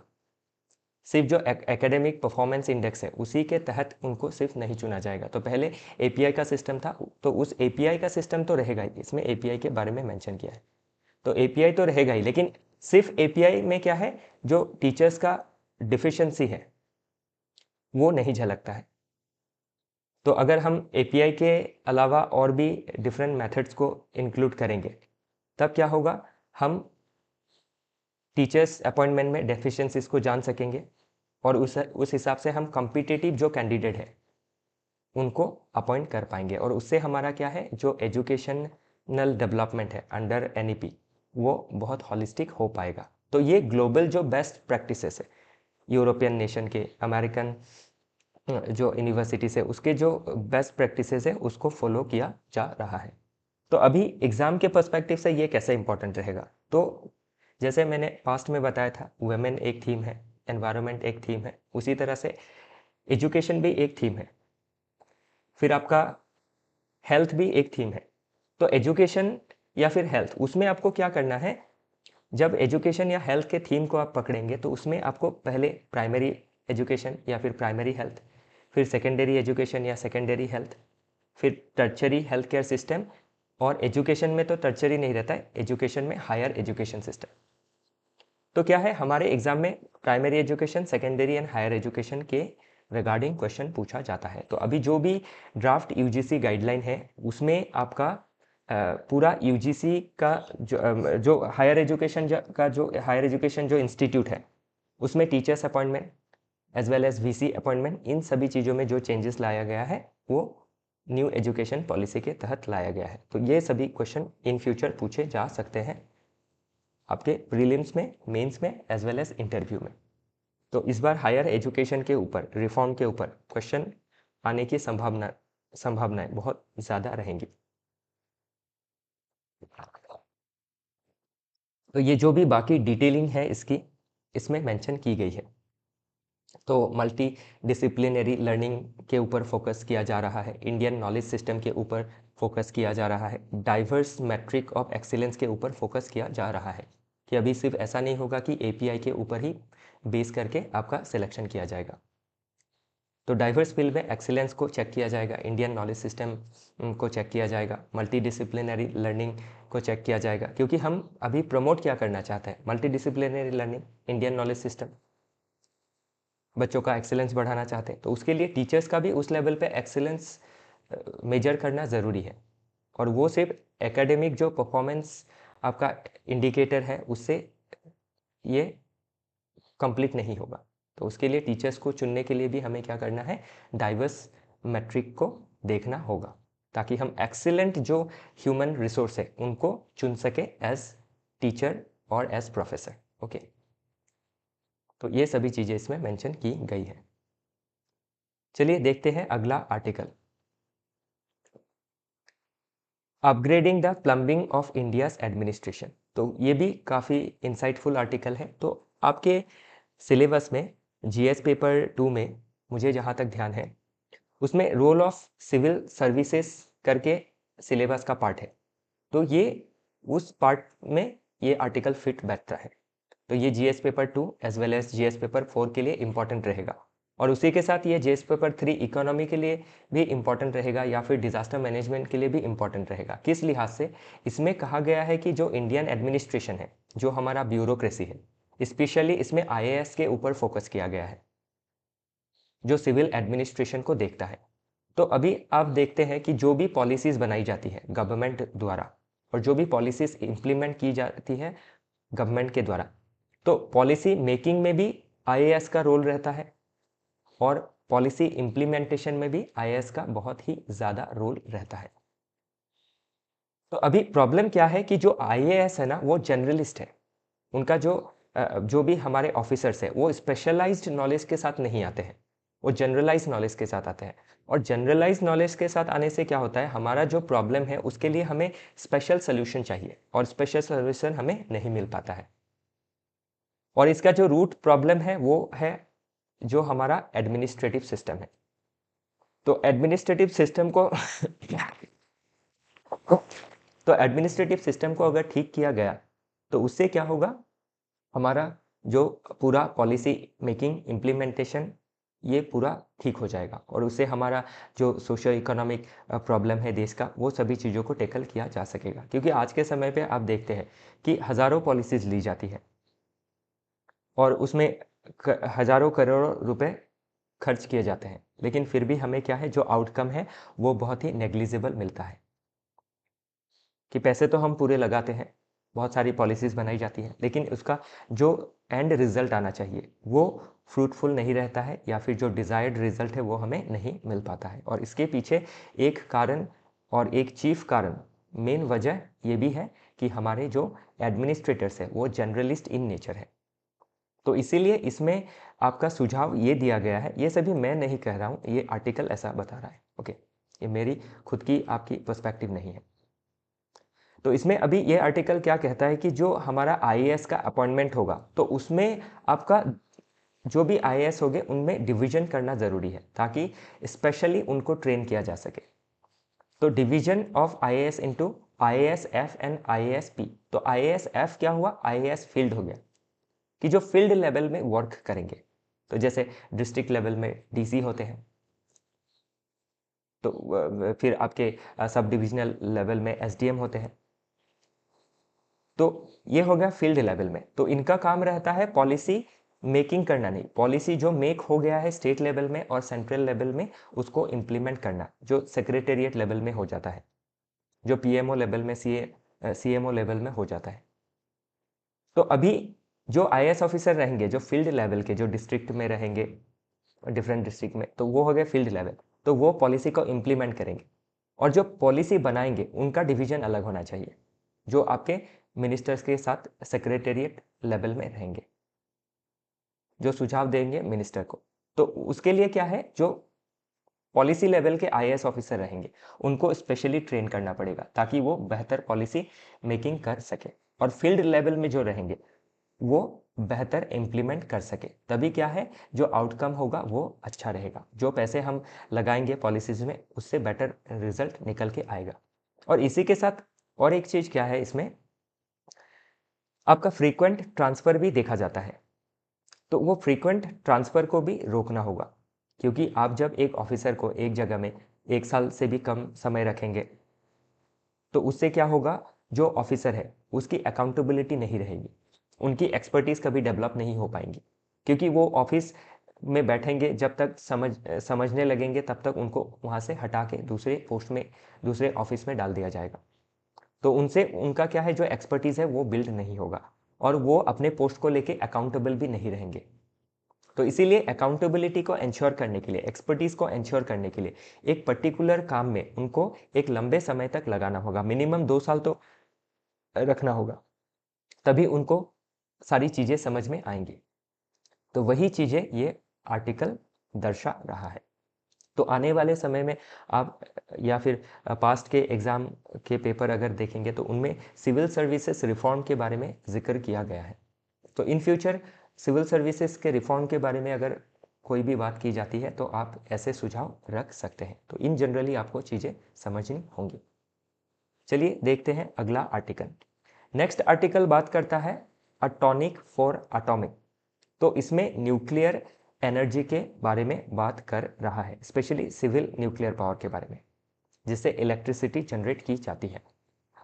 सिर्फ जो एकेडमिक परफॉर्मेंस इंडेक्स है उसी के तहत उनको सिर्फ नहीं चुना जाएगा। तो पहले एपीआई का सिस्टम था, तो उस एपीआई का सिस्टम तो रहेगा ही, इसमें एपीआई के बारे में मेंशन किया है। तो एपीआई तो रहेगा ही, लेकिन सिर्फ एपीआई में क्या है, जो टीचर्स का डिफिशियंसी है वो नहीं झलकता है। तो अगर हम एपीआई के अलावा और भी डिफरेंट मेथड्स को इंक्लूड करेंगे तब क्या होगा, हम टीचर्स अपॉइंटमेंट में डेफिशिएंसीज को जान सकेंगे और उस हिसाब से हम कॉम्पिटिटिव जो कैंडिडेट है उनको अपॉइंट कर पाएंगे। और उससे हमारा क्या है, जो एजुकेशनल डेवलपमेंट है अंडर एनईपी वो बहुत हॉलिस्टिक हो पाएगा। तो ये ग्लोबल जो बेस्ट प्रैक्टिसेस है यूरोपियन नेशन के, अमेरिकन जो यूनिवर्सिटीज है उसके जो बेस्ट प्रैक्टिसेस है उसको फॉलो किया जा रहा है। तो अभी एग्ज़ाम के पर्सपेक्टिव से ये कैसे इंपॉर्टेंट रहेगा, तो जैसे मैंने पास्ट में बताया था, वुमेन एक थीम है, एनवायरनमेंट एक थीम है, उसी तरह से एजुकेशन भी एक थीम है, फिर आपका हेल्थ भी एक थीम है। तो एजुकेशन या फिर हेल्थ, उसमें आपको क्या करना है, जब एजुकेशन या हेल्थ के थीम को आप पकड़ेंगे तो उसमें आपको पहले प्राइमरी एजुकेशन या फिर प्राइमरी हेल्थ, फिर सेकेंडरी एजुकेशन या सेकेंडरी हेल्थ, फिर टर्चरी हेल्थ केयर सिस्टम, और एजुकेशन में तो टर्चरी नहीं रहता है, एजुकेशन में हायर एजुकेशन सिस्टम। तो क्या है, हमारे एग्जाम में primary education, secondary and higher education के रिगार्डिंग क्वेश्चन पूछा जाता है। तो अभी जो भी ड्राफ्ट यूजीसी गाइडलाइन है उसमें आपका पूरा यूजीसी का जो हायर एजुकेशन का जो हायर एजुकेशन जो इंस्टीट्यूट है उसमें teachers appointment as well as VC appointment, इन सभी चीज़ों में जो चेंजेस लाया गया है वो न्यू एजुकेशन पॉलिसी के तहत लाया गया है। तो ये सभी क्वेश्चन इन फ्यूचर पूछे जा सकते हैं आपके प्रीलिम्स में, मेंस में एज वेल एज इंटरव्यू में। तो इस बार हायर एजुकेशन के ऊपर, रिफॉर्म के ऊपर क्वेश्चन आने की संभावनाएं बहुत ज़्यादा रहेंगी। तो ये जो भी बाकी डिटेलिंग है इसकी, इसमें मेंशन की गई है। तो मल्टी डिसिप्लिनरी लर्निंग के ऊपर फोकस किया जा रहा है, इंडियन नॉलेज सिस्टम के ऊपर फोकस किया जा रहा है, डाइवर्स मैट्रिक ऑफ एक्सीलेंस के ऊपर फोकस किया जा रहा है कि अभी सिर्फ ऐसा नहीं होगा कि एपीआई के ऊपर ही बेस करके आपका सिलेक्शन किया जाएगा। तो डाइवर्स फील्ड में एक्सीलेंस को चेक किया जाएगा, इंडियन नॉलेज सिस्टम को चेक किया जाएगा, मल्टी डिसिप्लिनरी लर्निंग को चेक किया जाएगा, क्योंकि हम अभी प्रमोट क्या करना चाहते हैं, multi disciplinary learning, Indian knowledge system, बच्चों का एक्सीलेंस बढ़ाना चाहते हैं। तो उसके लिए टीचर्स का भी उस लेवल पे एक्सीलेंस मेजर करना ज़रूरी है, और वो सिर्फ एकेडमिक जो परफॉर्मेंस आपका इंडिकेटर है उससे ये कंप्लीट नहीं होगा। तो उसके लिए टीचर्स को चुनने के लिए भी हमें क्या करना है, डाइवर्स मैट्रिक को देखना होगा, ताकि हम एक्सीलेंट जो ह्यूमन रिसोर्स है उनको चुन सके एज टीचर और एज प्रोफेसर। ओके, तो ये सभी चीज़ें इसमें मेंशन की गई है। चलिए देखते हैं अगला article, upgrading the plumbing of India's administration. तो ये भी काफ़ी इंसाइटफुल आर्टिकल है। तो आपके सिलेबस में जीएस पेपर 2 में मुझे जहाँ तक ध्यान है उसमें रोल ऑफ सिविल सर्विसेज करके सिलेबस का पार्ट है, तो ये उस पार्ट में ये आर्टिकल फिट बैठता है। तो ये GS paper 2 as well as GS paper 4 के लिए इम्पॉर्टेंट रहेगा, और उसी के साथ ये जीएस पेपर 3 इकोनॉमी के लिए भी इम्पॉर्टेंट रहेगा, या फिर डिजास्टर मैनेजमेंट के लिए भी इम्पॉर्टेंट रहेगा। किस लिहाज से, इसमें कहा गया है कि जो इंडियन एडमिनिस्ट्रेशन है, जो हमारा ब्यूरोक्रेसी है, स्पेशली इसमें आईएएस के ऊपर फोकस किया गया है, जो सिविल एडमिनिस्ट्रेशन को देखता है। तो अभी आप देखते हैं कि जो भी पॉलिसीज़ बनाई जाती है गवर्नमेंट द्वारा, और जो भी पॉलिसीज़ इम्प्लीमेंट की जाती है गवर्नमेंट के द्वारा, तो पॉलिसी मेकिंग में भी आईएएस का रोल रहता है, और पॉलिसी इम्प्लीमेंटेशन में भी आईएएस का बहुत ही ज़्यादा रोल रहता है। तो अभी प्रॉब्लम क्या है कि जो आईएएस है ना, वो जनरलिस्ट है। उनका जो भी हमारे ऑफिसर्स है वो स्पेशलाइज्ड नॉलेज के साथ नहीं आते हैं, वो जनरलाइज नॉलेज के साथ आते हैं। और जनरलाइज नॉलेज के साथ आने से क्या होता है, हमारा जो प्रॉब्लम है उसके लिए हमें स्पेशल सोल्यूशन चाहिए, और स्पेशल सोल्यूशन हमें नहीं मिल पाता है। और इसका जो रूट प्रॉब्लम है वो है जो हमारा एडमिनिस्ट्रेटिव सिस्टम है। तो एडमिनिस्ट्रेटिव सिस्टम को तो एडमिनिस्ट्रेटिव सिस्टम को अगर ठीक किया गया तो उससे क्या होगा, हमारा जो पूरा पॉलिसी मेकिंग इम्प्लीमेंटेशन ये पूरा ठीक हो जाएगा, और उससे हमारा जो सोशो इकोनॉमिक प्रॉब्लम है देश का, वो सभी चीज़ों को टैकल किया जा सकेगा। क्योंकि आज के समय पे आप देखते हैं कि हज़ारों पॉलिसीज़ ली जाती है, और उसमें हज़ारों करोड़ों रुपए खर्च किए जाते हैं, लेकिन फिर भी हमें क्या है, जो आउटकम है वो बहुत ही नेग्लिजिबल मिलता है। कि पैसे तो हम पूरे लगाते हैं, बहुत सारी पॉलिसीज़ बनाई जाती हैं, लेकिन उसका जो एंड रिज़ल्ट आना चाहिए वो फ्रूटफुल नहीं रहता है, या फिर जो डिज़ायर्ड रिज़ल्ट है वो हमें नहीं मिल पाता है। और इसके पीछे एक कारण और एक चीफ कारण, मेन वजह ये भी है कि हमारे जो एडमिनिस्ट्रेटर्स है वो जनरलिस्ट इन नेचर है। तो इसीलिए इसमें आपका सुझाव ये दिया गया है, ये सभी मैं नहीं कह रहा हूँ, ये आर्टिकल ऐसा बता रहा है। ओके, ये मेरी खुद की आपकी पर्सपेक्टिव नहीं है। तो इसमें अभी ये आर्टिकल क्या कहता है कि जो हमारा आईएएस का अपॉइंटमेंट होगा, तो उसमें आपका जो भी आईएएस होंगे उनमें डिवीजन करना ज़रूरी है, ताकि स्पेशली उनको ट्रेन किया जा सके। तो division of IAS into IAS F and IAS P. तो आईएएस एफ क्या हुआ, आईएएस फील्ड हो गया, कि जो फील्ड लेवल में वर्क करेंगे। तो जैसे डिस्ट्रिक्ट लेवल में डीसी होते हैं, तो फिर आपके सब डिविजनल लेवल में एसडीएम होते हैं। तो ये हो गया फील्ड लेवल में। तो इनका काम रहता है पॉलिसी मेकिंग करना, नहीं, पॉलिसी जो मेक हो गया है स्टेट लेवल में और सेंट्रल लेवल में उसको इम्प्लीमेंट करना, जो सेक्रेटेरिएट लेवल में हो जाता है, जो पीएमओ लेवल में सीएमओ लेवल में हो जाता है। तो अभी जो आईएएस ऑफिसर रहेंगे जो फील्ड लेवल के, जो डिस्ट्रिक्ट में रहेंगे, डिफरेंट डिस्ट्रिक्ट में, तो वो हो गए फील्ड लेवल। तो वो पॉलिसी को इम्प्लीमेंट करेंगे, और जो पॉलिसी बनाएंगे उनका डिवीजन अलग होना चाहिए, जो आपके मिनिस्टर्स के साथ सेक्रेटेरिएट लेवल में रहेंगे, जो सुझाव देंगे मिनिस्टर को। तो उसके लिए क्या है, जो पॉलिसी लेवल के आईएएस ऑफिसर रहेंगे उनको स्पेशली ट्रेन करना पड़ेगा, ताकि वो बेहतर पॉलिसी मेकिंग कर सके, और फील्ड लेवल में जो रहेंगे वो बेहतर इम्प्लीमेंट कर सके। तभी क्या है, जो आउटकम होगा वो अच्छा रहेगा, जो पैसे हम लगाएंगे पॉलिसीज में उससे बेटर रिजल्ट निकल के आएगा। और इसी के साथ और एक चीज़ क्या है, इसमें आपका फ्रीक्वेंट ट्रांसफ़र भी देखा जाता है। तो वो फ्रीक्वेंट ट्रांसफ़र को भी रोकना होगा, क्योंकि आप जब एक ऑफिसर को एक जगह में 1 साल से भी कम समय रखेंगे तो उससे क्या होगा, जो ऑफिसर है उसकी अकाउंटेबिलिटी नहीं रहेगी, उनकी एक्सपर्टीज कभी डेवलप नहीं हो पाएंगी, क्योंकि वो ऑफिस में बैठेंगे जब तक समझने लगेंगे तब तक उनको वहाँ से हटा के दूसरे पोस्ट में, दूसरे ऑफिस में डाल दिया जाएगा। तो उनसे उनका क्या है, जो एक्सपर्टीज़ है वो बिल्ड नहीं होगा और वो अपने पोस्ट को लेके अकाउंटेबल भी नहीं रहेंगे। तो इसीलिए अकाउंटेबिलिटी को इंश्योर करने के लिए, एक्सपर्टीज़ को इंश्योर करने के लिए एक पर्टिकुलर काम में उनको एक लंबे समय तक लगाना होगा, मिनिमम 2 साल तो रखना होगा, तभी उनको सारी चीज़ें समझ में आएंगी। तो वही चीज़ें ये आर्टिकल दर्शा रहा है। तो आने वाले समय में आप या फिर पास्ट के एग्ज़ाम के पेपर अगर देखेंगे तो उनमें सिविल सर्विसेज रिफॉर्म के बारे में जिक्र किया गया है। तो इन फ्यूचर सिविल सर्विसेज के रिफॉर्म के बारे में अगर कोई भी बात की जाती है तो आप ऐसे सुझाव रख सकते हैं। तो इन जनरली आपको चीज़ें समझनी होंगी। चलिए देखते हैं अगला आर्टिकल। नेक्स्ट आर्टिकल बात करता है अटॉनिक फॉर एटॉमिक। तो इसमें न्यूक्लियर एनर्जी के बारे में बात कर रहा है, स्पेशली सिविल न्यूक्लियर पावर के बारे में, जिससे इलेक्ट्रिसिटी जनरेट की जाती है।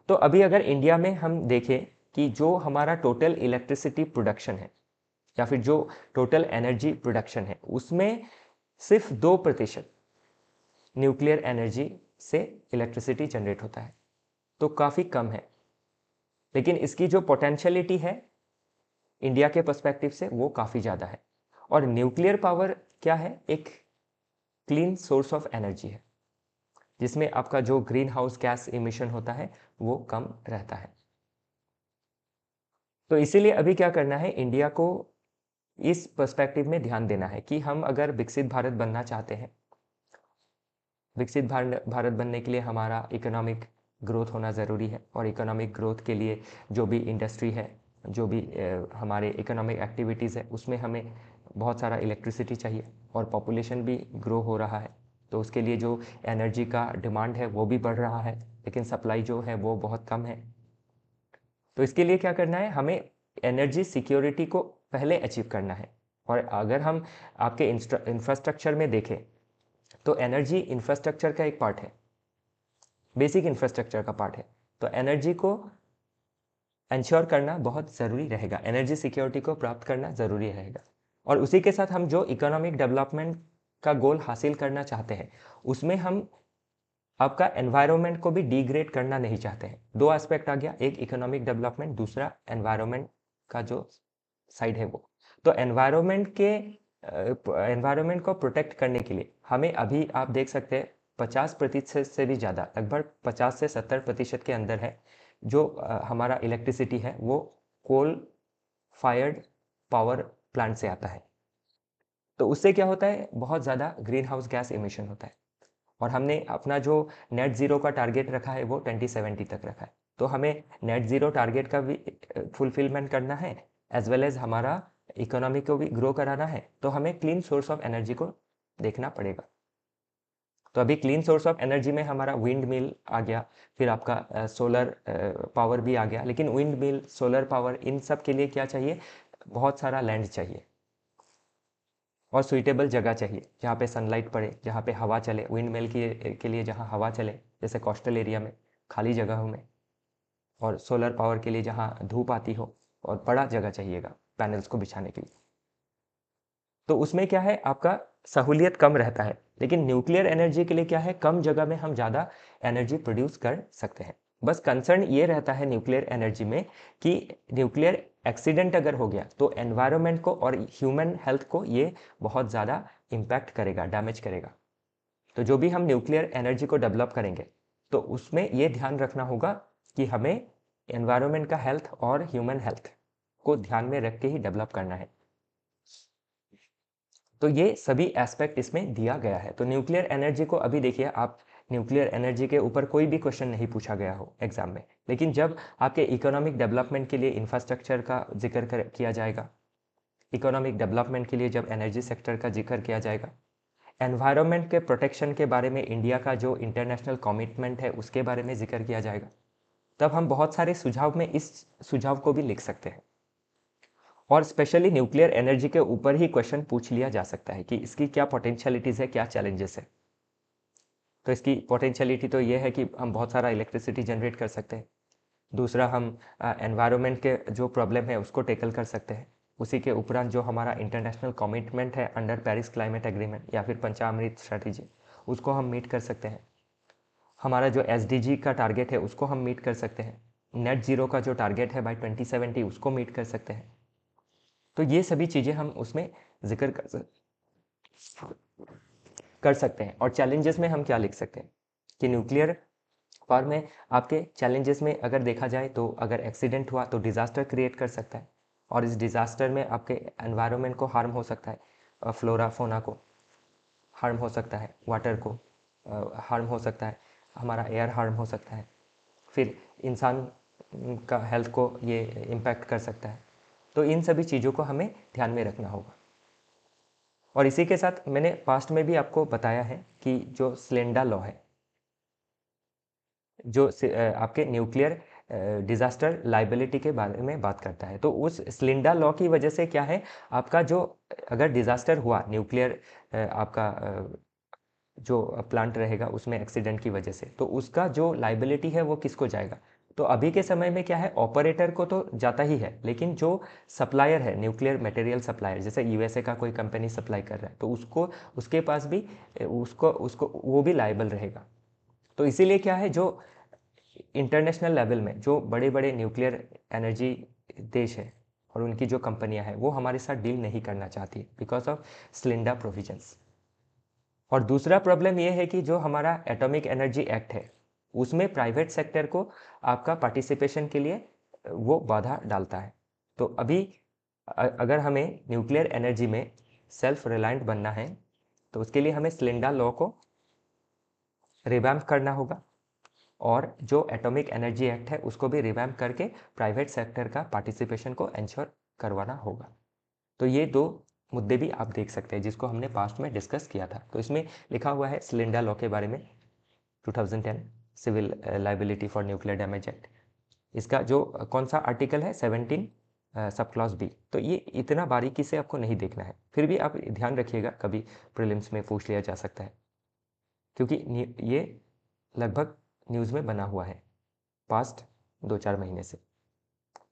तो अभी अगर इंडिया में हम देखें कि जो हमारा टोटल इलेक्ट्रिसिटी प्रोडक्शन है या फिर जो टोटल एनर्जी प्रोडक्शन है उसमें सिर्फ 2% न्यूक्लियर एनर्जी से इलेक्ट्रिसिटी जनरेट होता है, तो काफ़ी कम है। लेकिन इसकी जो पोटेंशियलिटी है इंडिया के पर्सपेक्टिव से वो काफ़ी ज़्यादा है। और न्यूक्लियर पावर क्या है, एक क्लीन सोर्स ऑफ एनर्जी है जिसमें आपका जो ग्रीन हाउस गैस इमिशन होता है वो कम रहता है। तो इसीलिए अभी क्या करना है, इंडिया को इस पर्सपेक्टिव में ध्यान देना है कि हम अगर विकसित भारत बनना चाहते हैं, विकसित भारत बनने के लिए हमारा इकोनॉमिक ग्रोथ होना ज़रूरी है। और इकोनॉमिक ग्रोथ के लिए जो भी इंडस्ट्री है, जो भी हमारे इकोनॉमिक एक्टिविटीज़ है, उसमें हमें बहुत सारा इलेक्ट्रिसिटी चाहिए। और पॉपुलेशन भी ग्रो हो रहा है, तो उसके लिए जो एनर्जी का डिमांड है वो भी बढ़ रहा है, लेकिन सप्लाई जो है वो बहुत कम है। तो इसके लिए क्या करना है, हमें एनर्जी सिक्योरिटी को पहले अचीव करना है। और अगर हम आपके इंफ्रास्ट्रक्चर में देखें तो एनर्जी इंफ्रास्ट्रक्चर का एक पार्ट है, बेसिक इंफ्रास्ट्रक्चर का पार्ट है। तो एनर्जी को इंश्योर करना बहुत ज़रूरी रहेगा, एनर्जी सिक्योरिटी को प्राप्त करना ज़रूरी रहेगा। और उसी के साथ हम जो इकोनॉमिक डेवलपमेंट का गोल हासिल करना चाहते हैं उसमें हम आपका एनवायरनमेंट को भी डिग्रेड करना नहीं चाहते हैं। 2 एस्पेक्ट आ गया, एक इकोनॉमिक डेवलपमेंट, दूसरा एनवायरनमेंट का जो साइड है वो। तो एनवायरनमेंट को प्रोटेक्ट करने के लिए हमें अभी आप देख सकते हैं 50% से भी ज़्यादा, लगभग 50 से 70% के अंदर है जो हमारा इलेक्ट्रिसिटी है वो कोल फायर्ड पावर प्लांट से आता है। तो उससे क्या होता है, बहुत ज़्यादा ग्रीन हाउस गैस इमिशन होता है। और हमने अपना जो नेट ज़ीरो का टारगेट रखा है वो 2070 तक रखा है। तो हमें नेट ज़ीरो टारगेट का भी फुलफिलमेंट करना है, एज वेल एज हमारा इकोनॉमी को भी ग्रो कराना है। तो हमें क्लीन सोर्स ऑफ एनर्जी को देखना पड़ेगा। तो अभी क्लीन सोर्स ऑफ एनर्जी में हमारा विंड मिल आ गया, फिर आपका सोलर पावर भी आ गया। लेकिन विंड मिल, सोलर पावर, इन सब के लिए क्या चाहिए, बहुत सारा लैंड चाहिए और सुइटेबल जगह चाहिए जहाँ पे सनलाइट पड़े, जहाँ पे हवा चले। विंड मिल के लिए जहाँ हवा चले, जैसे कोस्टल एरिया में, खाली जगहों में। और सोलर पावर के लिए जहाँ धूप आती हो, और बड़ा जगह चाहिएगा पैनल्स को बिछाने के लिए। तो उसमें क्या है, आपका सहूलियत कम रहता है। लेकिन न्यूक्लियर एनर्जी के लिए क्या है, कम जगह में हम ज़्यादा एनर्जी प्रोड्यूस कर सकते हैं। बस कंसर्न ये रहता है न्यूक्लियर एनर्जी में कि न्यूक्लियर एक्सीडेंट अगर हो गया तो एनवायरनमेंट को और ह्यूमन हेल्थ को ये बहुत ज़्यादा इम्पैक्ट करेगा, डैमेज करेगा। तो जो भी हम न्यूक्लियर एनर्जी को डेवलप करेंगे तो उसमें ये ध्यान रखना होगा कि हमें एनवायरनमेंट का हेल्थ और ह्यूमन हेल्थ को ध्यान में रख के ही डेवलप करना है। तो ये सभी एस्पेक्ट इसमें दिया गया है। तो न्यूक्लियर एनर्जी को अभी देखिए आप, न्यूक्लियर एनर्जी के ऊपर कोई भी क्वेश्चन नहीं पूछा गया हो एग्जाम में, लेकिन जब आपके इकोनॉमिक डेवलपमेंट के लिए इंफ्रास्ट्रक्चर का जिक्र किया जाएगा, इकोनॉमिक डेवलपमेंट के लिए जब एनर्जी सेक्टर का जिक्र किया जाएगा, एनवायरनमेंट के प्रोटेक्शन के बारे में इंडिया का जो इंटरनेशनल कमिटमेंट है उसके बारे में जिक्र किया जाएगा, तब हम बहुत सारे सुझाव में इस सुझाव को भी लिख सकते हैं। और स्पेशली न्यूक्लियर एनर्जी के ऊपर ही क्वेश्चन पूछ लिया जा सकता है कि इसकी क्या पोटेंशियलिटीज़ है, क्या चैलेंजेस है। तो इसकी पोटेंशियलिटी तो ये है कि हम बहुत सारा इलेक्ट्रिसिटी जनरेट कर सकते हैं। दूसरा, हम एनवायरनमेंट के जो प्रॉब्लम है उसको टेकल कर सकते हैं। उसी के उपरांत जो हमारा इंटरनेशनल कमिटमेंट है अंडर पेरिस क्लाइमेट एग्रीमेंट या फिर पंचामृत स्ट्रैटेजी, उसको हम मीट कर सकते हैं। हमारा जो एसडीजी का टारगेट है उसको हम मीट कर सकते हैं। नेट ज़ीरो का जो टारगेट है बाय 2070 उसको मीट कर सकते हैं। तो ये सभी चीज़ें हम उसमें जिक्र कर सकते हैं। और चैलेंजेस में हम क्या लिख सकते हैं कि न्यूक्लियर पावर में आपके चैलेंजेस में अगर देखा जाए तो अगर एक्सीडेंट हुआ तो डिज़ास्टर क्रिएट कर सकता है, और इस डिज़ास्टर में आपके एनवायरनमेंट को हार्म हो सकता है, फ्लोरा फोना को हार्म हो सकता है, वाटर को हार्म हो सकता है, हमारा एयर हार्म हो सकता है, फिर इंसान का हेल्थ को ये इम्पैक्ट कर सकता है। तो इन सभी चीज़ों को हमें ध्यान में रखना होगा। और इसी के साथ मैंने पास्ट में भी आपको बताया है कि जो स्लेंडा लॉ है, जो आपके न्यूक्लियर डिज़ास्टर लाइबिलिटी के बारे में बात करता है। तो उस स्लिंडा लॉ की वजह से क्या है, आपका जो अगर डिज़ास्टर हुआ न्यूक्लियर आपका जो प्लांट रहेगा उसमें एक्सीडेंट की वजह से, तो उसका जो लाइबिलिटी है वो किसको जाएगा। तो अभी के समय में क्या है, ऑपरेटर को तो जाता ही है, लेकिन जो सप्लायर है, न्यूक्लियर मटेरियल सप्लायर, जैसे यूएसए का कोई कंपनी सप्लाई कर रहा है, तो उसको उसके पास भी उसको उसको वो भी लाइबल रहेगा। तो इसीलिए क्या है, जो इंटरनेशनल लेवल में जो बड़े बड़े न्यूक्लियर एनर्जी देश है और उनकी जो कंपनियां हैं वो हमारे साथ डील नहीं करना चाहती बिकॉज ऑफ स्लिंडा प्रोविजंस। और दूसरा प्रॉब्लम ये है कि जो हमारा एटॉमिक एनर्जी एक्ट है उसमें प्राइवेट सेक्टर को आपका पार्टिसिपेशन के लिए वो बाधा डालता है। तो अभी अगर हमें न्यूक्लियर एनर्जी में सेल्फ रिलायंट बनना है तो उसके लिए हमें स्लिंडा लॉ को रिवैम्प करना होगा, और जो एटॉमिक एनर्जी एक्ट है उसको भी रिवैम्प करके प्राइवेट सेक्टर का पार्टिसिपेशन को इंश्योर करवाना होगा। तो ये दो मुद्दे भी आप देख सकते हैं जिसको हमने पास्ट में डिस्कस किया था। तो इसमें लिखा हुआ है स्लिंडा लॉ के बारे में, 2010 civil liability for nuclear damage act. इसका जो कौन सा आर्टिकल है, 17 सब क्लॉज बी। तो ये इतना बारीकी से आपको नहीं देखना है, फिर भी आप ध्यान रखिएगा, कभी प्रीलिम्स में पूछ लिया जा सकता है, क्योंकि ये लगभग न्यूज़ में बना हुआ है पास्ट 2-4 महीने से।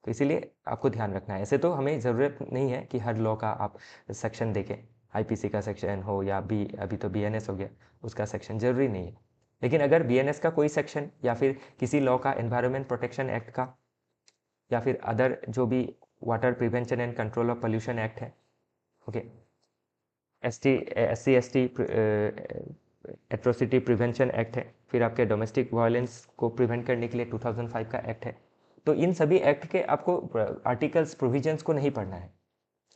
तो इसीलिए आपको ध्यान रखना है। ऐसे तो हमें ज़रूरत नहीं है कि हर लॉ का आप सेक्शन देखें, आईपीसी का सेक्शन हो या अभी तो बीएनएस हो गया उसका सेक्शन, ज़रूरी नहीं है। लेकिन अगर बीएनएस का कोई सेक्शन या फिर किसी लॉ का, एनवायरनमेंट प्रोटेक्शन एक्ट का, या फिर अदर जो भी water prevention and control of pollution act है, okay, SC/ST atrocity prevention act है, फिर आपके डोमेस्टिक वायलेंस को प्रिवेंट करने के लिए 2005 का एक्ट है। तो इन सभी एक्ट के आपको आर्टिकल्स, प्रोविजंस को नहीं पढ़ना है।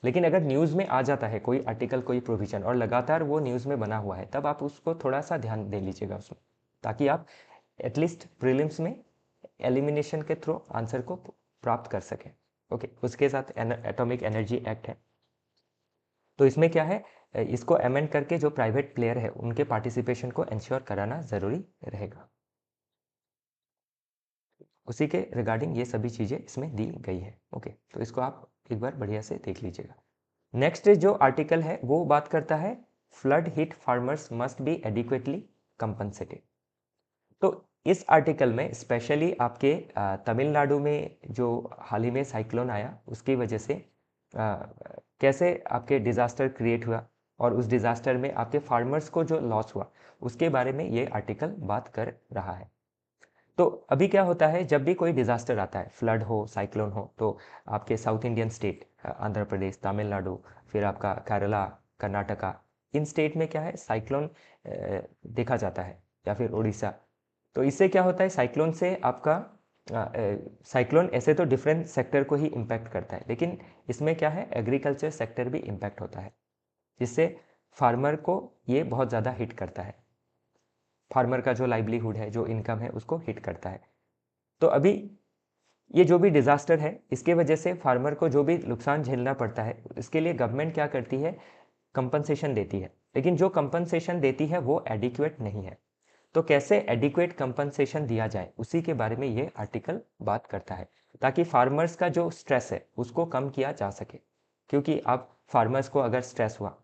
लेकिन अगर न्यूज़ में आ जाता है कोई आर्टिकल, कोई प्रोविजन, और लगातार वो न्यूज़ में बना हुआ है, तब आप उसको थोड़ा सा ध्यान दे लीजिएगा उसमें, ताकि आप एटलीस्ट प्रीलिम्स में एलिमिनेशन के थ्रू आंसर को प्राप्त कर सकें। ओके, उसके साथ एटॉमिक एनर्जी एक्ट है। तो इसमें क्या है, इसको अमेंड करके जो प्राइवेट प्लेयर है उनके पार्टिसिपेशन को इंश्योर कराना ज़रूरी रहेगा। उसी के रिगार्डिंग ये सभी चीज़ें इसमें दी गई है। ओके, तो इसको आप एक बार बढ़िया से देख लीजिएगा। नेक्स्ट जो आर्टिकल है वो बात करता है flood hit farmers must be adequately compensated. तो इस आर्टिकल में स्पेशली आपके तमिलनाडु में जो हाल ही में साइक्लोन आया उसकी वजह से कैसे आपके डिज़ास्टर क्रिएट हुआ और उस डिज़ास्टर में आपके फार्मर्स को जो लॉस हुआ उसके बारे में ये आर्टिकल बात कर रहा है। तो अभी क्या होता है, जब भी कोई डिज़ास्टर आता है, फ्लड हो, साइक्लोन हो, तो आपके south Indian state, Andhra Pradesh, Tamil Nadu, फिर आपका केरला, कर्नाटका, इन स्टेट में क्या है, साइक्लोन देखा जाता है, या फिर उड़ीसा। तो इससे क्या होता है, साइक्लोन से आपका साइक्लोन ऐसे तो डिफरेंट सेक्टर को ही इम्पैक्ट करता है, लेकिन इसमें क्या है, एग्रीकल्चर सेक्टर भी इम्पैक्ट होता है, जिससे फार्मर को ये बहुत ज़्यादा हिट करता है। फार्मर का जो लाइवलीहुड है, जो इनकम है, उसको हिट करता है। तो अभी ये जो भी डिज़ास्टर है, इसके वजह से फार्मर को जो भी नुकसान झेलना पड़ता है, इसके लिए गवर्नमेंट क्या करती है, कंपनसेशन देती है। लेकिन जो कंपनसेशन देती है वो एडिक्वेट नहीं है। तो कैसे एडिक्वेट कंपनसेशन दिया जाए उसी के बारे में ये आर्टिकल बात करता है, ताकि फार्मर्स का जो स्ट्रेस है उसको कम किया जा सके। क्योंकि अब फार्मर्स को अगर स्ट्रेस हुआ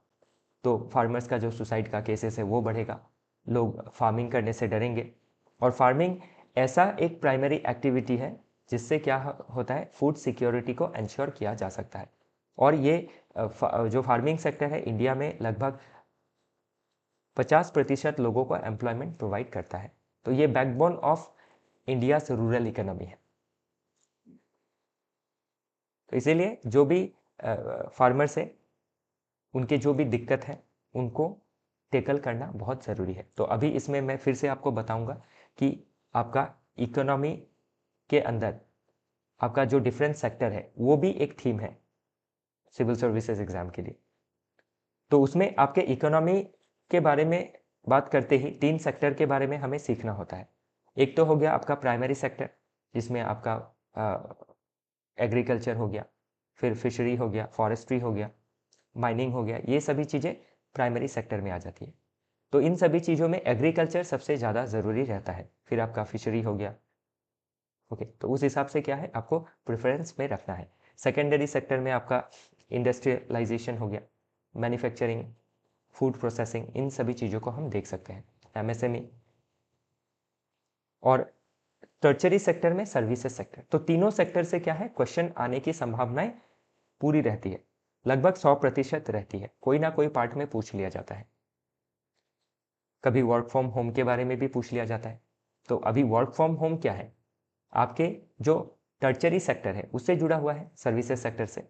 तो फार्मर्स का जो सुसाइड का केसेस है वो बढ़ेगा, लोग फार्मिंग करने से डरेंगे। और फार्मिंग ऐसा एक प्राइमरी एक्टिविटी है जिससे क्या होता है, फूड सिक्योरिटी को इंश्योर किया जा सकता है। और ये जो फार्मिंग सेक्टर है इंडिया में लगभग 50% लोगों को एम्प्लॉयमेंट प्रोवाइड करता है। तो ये बैकबोन ऑफ इंडिया से रूरल इकोनॉमी है। तो इसीलिए जो भी फार्मर्स है उनके जो भी दिक्कत है उनको टेकल करना बहुत ज़रूरी है। तो अभी इसमें मैं फिर से आपको बताऊंगा कि आपका इकोनॉमी के अंदर आपका जो डिफरेंट सेक्टर है वो भी एक थीम है सिविल सर्विसेज एग्जाम के लिए। तो उसमें आपके इकोनॉमी के बारे में बात करते ही 3 सेक्टर के बारे में हमें सीखना होता है। एक तो हो गया आपका प्राइमरी सेक्टर, जिसमें आपका एग्रीकल्चर हो गया, फिर फिशरी हो गया, फॉरेस्ट्री हो गया, माइनिंग हो गया, ये सभी चीज़ें प्राइमरी सेक्टर में आ जाती है। तो इन सभी चीज़ों में एग्रीकल्चर सबसे ज़्यादा ज़रूरी रहता है। फिर आपका फिशरी हो गया। ओके, तो उस हिसाब से क्या है, आपको प्रेफरेंस में रखना है। सेकेंडरी सेक्टर में आपका इंडस्ट्रियलाइजेशन हो गया, मैन्युफैक्चरिंग, फूड प्रोसेसिंग, इन सभी चीज़ों को हम देख सकते हैं, एमएसएमई। और टर्चरी सेक्टर में सर्विसेज सेक्टर। तो तीनों सेक्टर से क्या है, क्वेश्चन आने की संभावनाएं पूरी रहती है, लगभग 100% रहती है, कोई ना कोई पार्ट में पूछ लिया जाता है। कभी वर्क फ्रॉम होम के बारे में भी पूछ लिया जाता है। तो अभी वर्क फ्रॉम होम क्या है, आपके जो टर्चरी सेक्टर है उससे जुड़ा हुआ है, सर्विसेज सेक्टर से।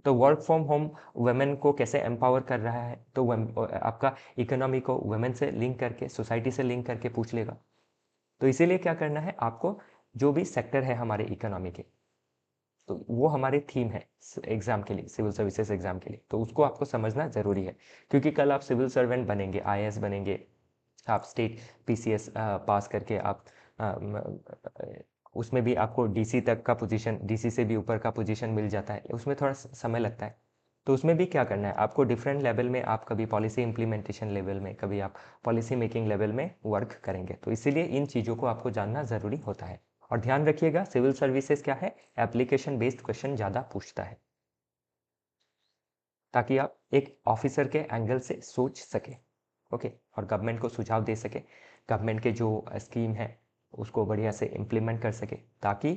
तो वर्क फ्रॉम होम वुमेन को कैसे एम्पावर कर रहा है, तो आपका इकोनॉमी को वुमेन से लिंक करके, सोसाइटी से लिंक करके पूछ लेगा। तो इसीलिए क्या करना है आपको, जो भी सेक्टर है हमारे इकोनॉमी के, तो वो हमारी थीम है एग्जाम के लिए, सिविल सर्विसेज एग्जाम के लिए। तो उसको आपको समझना ज़रूरी है, क्योंकि कल आप सिविल सर्वेंट बनेंगे, आईएएस बनेंगे, आप स्टेट पीसीएस पास करके आप उसमें भी आपको डीसी तक का पोजीशन, डीसी से भी ऊपर का पोजीशन मिल जाता है, उसमें थोड़ा समय लगता है। तो उसमें भी क्या करना है आपको, डिफरेंट लेवल में आप कभी पॉलिसी इंप्लीमेंटेशन लेवल में, कभी आप पॉलिसी मेकिंग लेवल में वर्क करेंगे। तो इसीलिए इन चीज़ों को आपको जानना ज़रूरी होता है। और ध्यान रखिएगा, सिविल सर्विसेज क्या है, एप्लीकेशन बेस्ड क्वेश्चन ज़्यादा पूछता है, ताकि आप एक ऑफिसर के एंगल से सोच सके। ओके, और गवर्नमेंट को सुझाव दे सके, गवर्नमेंट के जो स्कीम है उसको बढ़िया से इम्प्लीमेंट कर सके, ताकि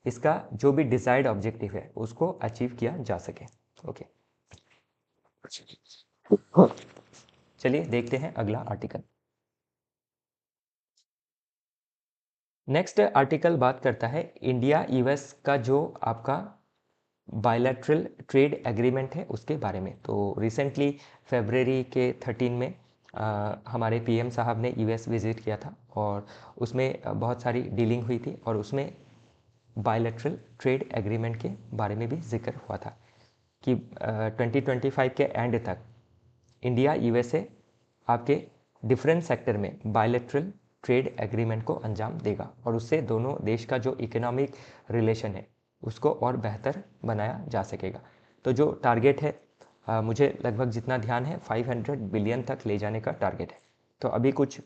इसका जो भी डिजायर्ड ऑब्जेक्टिव है उसको अचीव किया जा सके। ओके, चलिए देखते हैं अगला आर्टिकल। नेक्स्ट आर्टिकल बात करता है इंडिया यूएस का जो आपका बायलैटरल ट्रेड एग्रीमेंट है उसके बारे में। तो रिसेंटली फरवरी के 13 में हमारे पीएम साहब ने यूएस विजिट किया था, और उसमें बहुत सारी डीलिंग हुई थी, और उसमें बायलैटरल ट्रेड एग्रीमेंट के बारे में भी जिक्र हुआ था कि 2025 के एंड तक इंडिया यूएसए आपके डिफरेंट सेक्टर में बायलैटरल ट्रेड एग्रीमेंट को अंजाम देगा, और उससे दोनों देश का जो इकोनॉमिक रिलेशन है उसको और बेहतर बनाया जा सकेगा। तो जो टारगेट है, मुझे लगभग जितना ध्यान है 500 बिलियन तक ले जाने का टारगेट है। तो अभी कुछ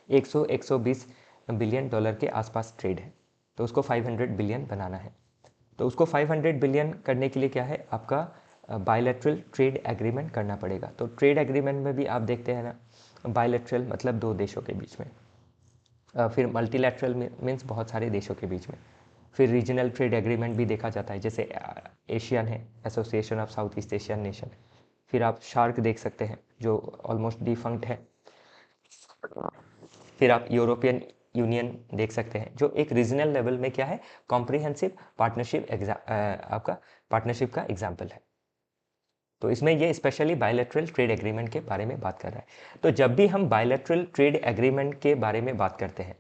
100-120 बिलियन डॉलर के आसपास ट्रेड है, तो उसको 500 बिलियन बनाना है। तो उसको 500 बिलियन करने के लिए क्या है, आपका बायलैटरल ट्रेड एग्रीमेंट करना पड़ेगा। तो ट्रेड एग्रीमेंट में भी आप देखते हैं ना, बायलैटरल मतलब 2 देशों के बीच में, फिर मल्टीलैटरल मीन्स बहुत सारे देशों के बीच में, फिर रीजनल ट्रेड एग्रीमेंट भी देखा जाता है, जैसे एशियन है, association of south east Asian nation. फिर आप शार्क देख सकते हैं जो ऑलमोस्ट डिफंक्ट है। फिर आप यूरोपियन यूनियन देख सकते हैं, जो एक रीजनल लेवल में क्या है, कॉम्प्रिहेंसिव पार्टनरशिप आपका पार्टनरशिप का एग्जाम्पल है। तो इसमें ये स्पेशली बायलैटरल ट्रेड एग्रीमेंट के बारे में बात कर रहा है। तो जब भी हम बायलैटरल ट्रेड एग्रीमेंट के बारे में बात करते हैं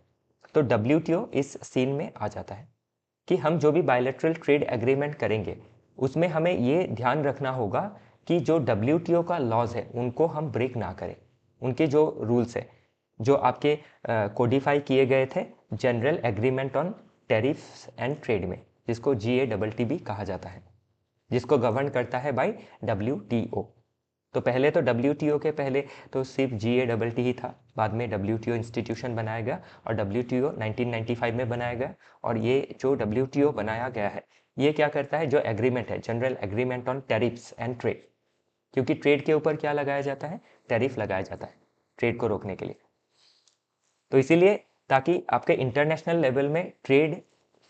तो डब्ल्यूटीओ इस सीन में आ जाता है, कि हम जो भी बायलैटरल ट्रेड एग्रीमेंट करेंगे उसमें हमें ये ध्यान रखना होगा कि जो डब्ल्यूटीओ का लॉज है उनको हम ब्रेक ना करें। उनके जो रूल्स है, जो आपके कोडिफाई किए गए थे general agreement on tariffs and trade में, जिसको GATT भी कहा जाता है, जिसको गवर्न करता है बाय WTO। तो पहले तो WTO के पहले तो सिर्फ GATT ही था, बाद में WTO इंस्टीट्यूशन बनाया गया और WTO 1995 में बनाया गया। और ये जो WTO बनाया गया है ये क्या करता है, जो एग्रीमेंट है, general agreement on tariffs and trade, क्योंकि ट्रेड के ऊपर क्या लगाया जाता है, टैरिफ लगाया जाता है ट्रेड को रोकने के लिए। तो इसीलिए ताकि आपके इंटरनेशनल लेवल में ट्रेड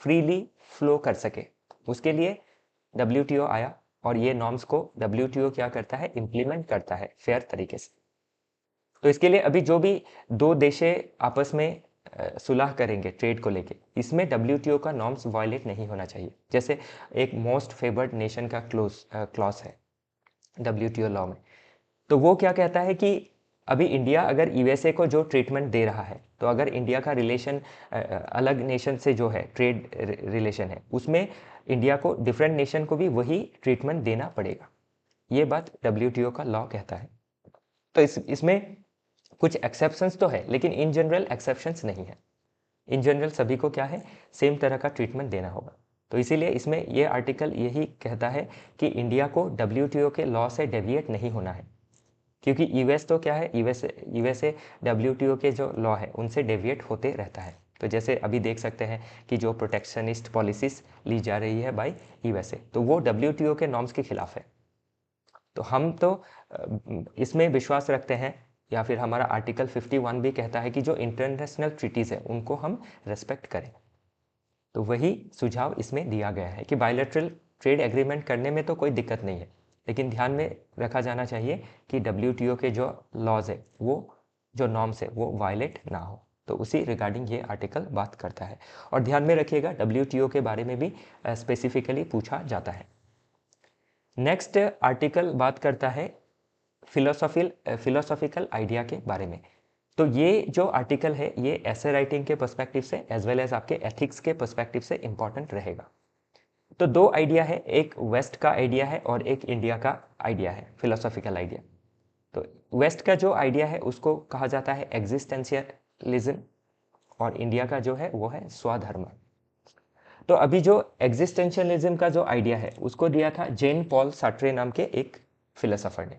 फ्रीली फ्लो कर सके, उसके लिए WTO आया और ये नॉर्म्स को WTO क्या करता है, इम्प्लीमेंट करता है फेयर तरीके से। तो इसके लिए अभी जो भी दो देशे आपस में सुलह करेंगे ट्रेड को लेके, इसमें WTO का नॉर्म्स वायलेट नहीं होना चाहिए। जैसे एक मोस्ट फेवर्ड नेशन का क्लॉज है WTO लॉ में, तो वो क्या कहता है कि अभी इंडिया अगर USA को जो ट्रीटमेंट दे रहा है, तो अगर इंडिया का रिलेशन अलग नेशन से जो है ट्रेड रिलेशन है, उसमें इंडिया को डिफरेंट नेशन को भी वही ट्रीटमेंट देना पड़ेगा। ये बात WTO का लॉ कहता है। तो इसमें कुछ एक्सेप्शंस तो है, लेकिन इन जनरल एक्सेप्शंस नहीं है। इन जनरल सभी को क्या है, सेम तरह का ट्रीटमेंट देना होगा। तो इसीलिए इसमें ये आर्टिकल यही कहता है कि इंडिया को WTO के लॉ से डेविएट नहीं होना है, क्योंकि यूएस तो क्या है, यूएसए WTO के जो लॉ है उनसे डेविएट होते रहता है। तो जैसे अभी देख सकते हैं कि जो प्रोटेक्शनिस्ट पॉलिसीज ली जा रही है बाय यूएसए, तो वो WTO के नॉर्म्स के खिलाफ है। तो हम तो इसमें विश्वास रखते हैं, या फिर हमारा आर्टिकल 51 भी कहता है कि जो इंटरनेशनल ट्रीटीज़ है उनको हम रेस्पेक्ट करें। तो वही सुझाव इसमें दिया गया है कि बायलैटरल ट्रेड एग्रीमेंट करने में तो कोई दिक्कत नहीं है, लेकिन ध्यान में रखा जाना चाहिए कि WTO के जो लॉज है, वो जो नॉर्म्स है, वो वायलेट ना हो। तो उसी रिगार्डिंग ये आर्टिकल बात करता है। और ध्यान में रखिएगा WTO के बारे में भी स्पेसिफिकली पूछा जाता है। नेक्स्ट आर्टिकल बात करता है फिलोसॉफिकल आइडिया के बारे में। तो ये जो आर्टिकल है ये ऐसे राइटिंग के पर्सपेक्टिव से एज वेल एज आपके एथिक्स के पर्सपेक्टिव से इंपॉर्टेंट रहेगा। तो दो आइडिया है, एक वेस्ट का आइडिया है और एक इंडिया का आइडिया है, फिलोसॉफिकल आइडिया। तो वेस्ट का जो आइडिया है उसको कहा जाता है एग्जिस्टेंशियलिज्म, और इंडिया का जो है वो है स्वधर्म। तो अभी जो एग्जिस्टेंशियलिज्म का जो आइडिया है उसको दिया था जेन पॉल सार्ट्रे नाम के एक फिलोसोफर ने,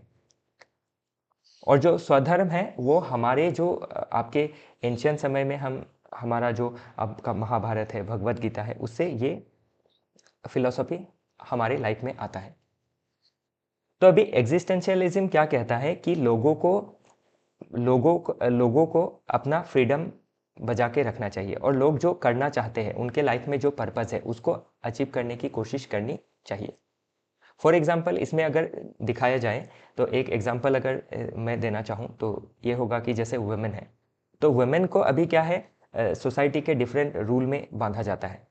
और जो स्वधर्म है वो हमारे जो आपके एंशियंट समय में हमारा जो आपका महाभारत है, भगवत गीता है, उससे ये फिलोसॉफी हमारे लाइफ में आता है। तो अभी एग्जिस्टेंशियलिज्म क्या कहता है कि लोगों को अपना फ्रीडम बजा के रखना चाहिए, और लोग जो करना चाहते हैं, उनके लाइफ में जो पर्पस है उसको अचीव करने की कोशिश करनी चाहिए। फॉर एग्जाम्पल इसमें अगर दिखाया जाए तो एक एग्जाम्पल अगर मैं देना चाहूँ तो ये होगा कि जैसे वुमेन है, तो वुमेन को अभी क्या है, सोसाइटी के डिफरेंट रूल में बांधा जाता है।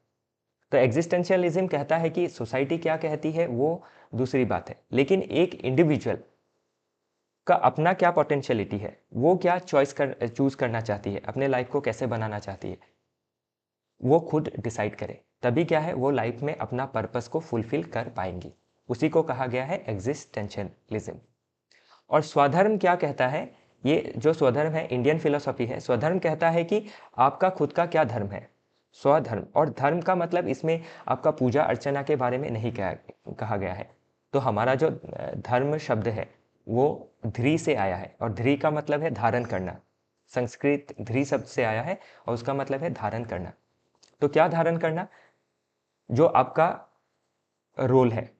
तो एग्जिस्टेंशियलिज्म कहता है कि सोसाइटी क्या कहती है वो दूसरी बात है, लेकिन एक इंडिविजुअल का अपना क्या पोटेंशियलिटी है, वो क्या चूज करना चाहती है, अपने लाइफ को कैसे बनाना चाहती है, वो खुद डिसाइड करे, तभी क्या है वो लाइफ में अपना पर्पस को फुलफिल कर पाएंगी। उसी को कहा गया है एग्जिस्टेंशियलिज्म। और स्वधर्म क्या कहता है, ये जो स्वधर्म है इंडियन फिलोसॉफी है, स्वधर्म कहता है कि आपका खुद का क्या धर्म है, स्वधर्म। और धर्म का मतलब इसमें आपका पूजा अर्चना के बारे में नहीं कहा गया है। तो हमारा जो धर्म शब्द है वो ध्री से आया है, और ध्री का मतलब है धारण करना। संस्कृत ध्री शब्द से आया है और उसका मतलब है धारण करना। तो क्या धारण करना, जो आपका रोल है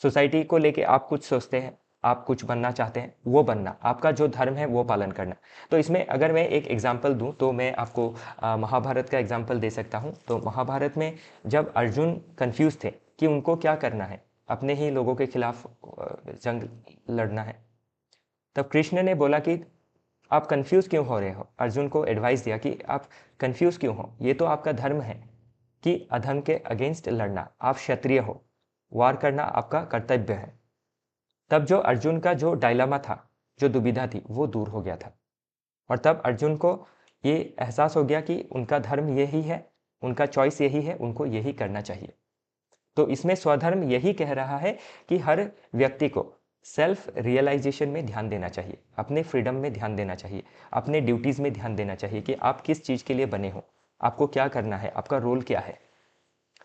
सोसाइटी को लेके, आप कुछ सोचते हैं, आप कुछ बनना चाहते हैं, वो बनना, आपका जो धर्म है वो पालन करना। तो इसमें अगर मैं एक एग्जांपल दूं तो मैं आपको महाभारत का एग्जांपल दे सकता हूं। तो महाभारत में जब अर्जुन कंफ्यूज थे कि उनको क्या करना है, अपने ही लोगों के खिलाफ जंग लड़ना है, तब कृष्ण ने बोला कि आप कंफ्यूज क्यों हो रहे हो। अर्जुन को एडवाइस दिया कि आप कंफ्यूज क्यों हो, ये तो आपका धर्म है कि अधर्म के अगेंस्ट लड़ना, आप क्षत्रिय हो, वार करना आपका कर्तव्य है। तब जो अर्जुन का जो डायलामा था, जो दुविधा थी, वो दूर हो गया था, और तब अर्जुन को ये एहसास हो गया कि उनका धर्म यही है, उनका चॉइस यही है, उनको यही करना चाहिए। तो इसमें स्वधर्म यही कह रहा है कि हर व्यक्ति को सेल्फ रियलाइजेशन में ध्यान देना चाहिए, अपने फ्रीडम में ध्यान देना चाहिए, अपने ड्यूटीज़ में ध्यान देना चाहिए कि आप किस चीज़ के लिए बने हो, आपको क्या करना है, आपका रोल क्या है।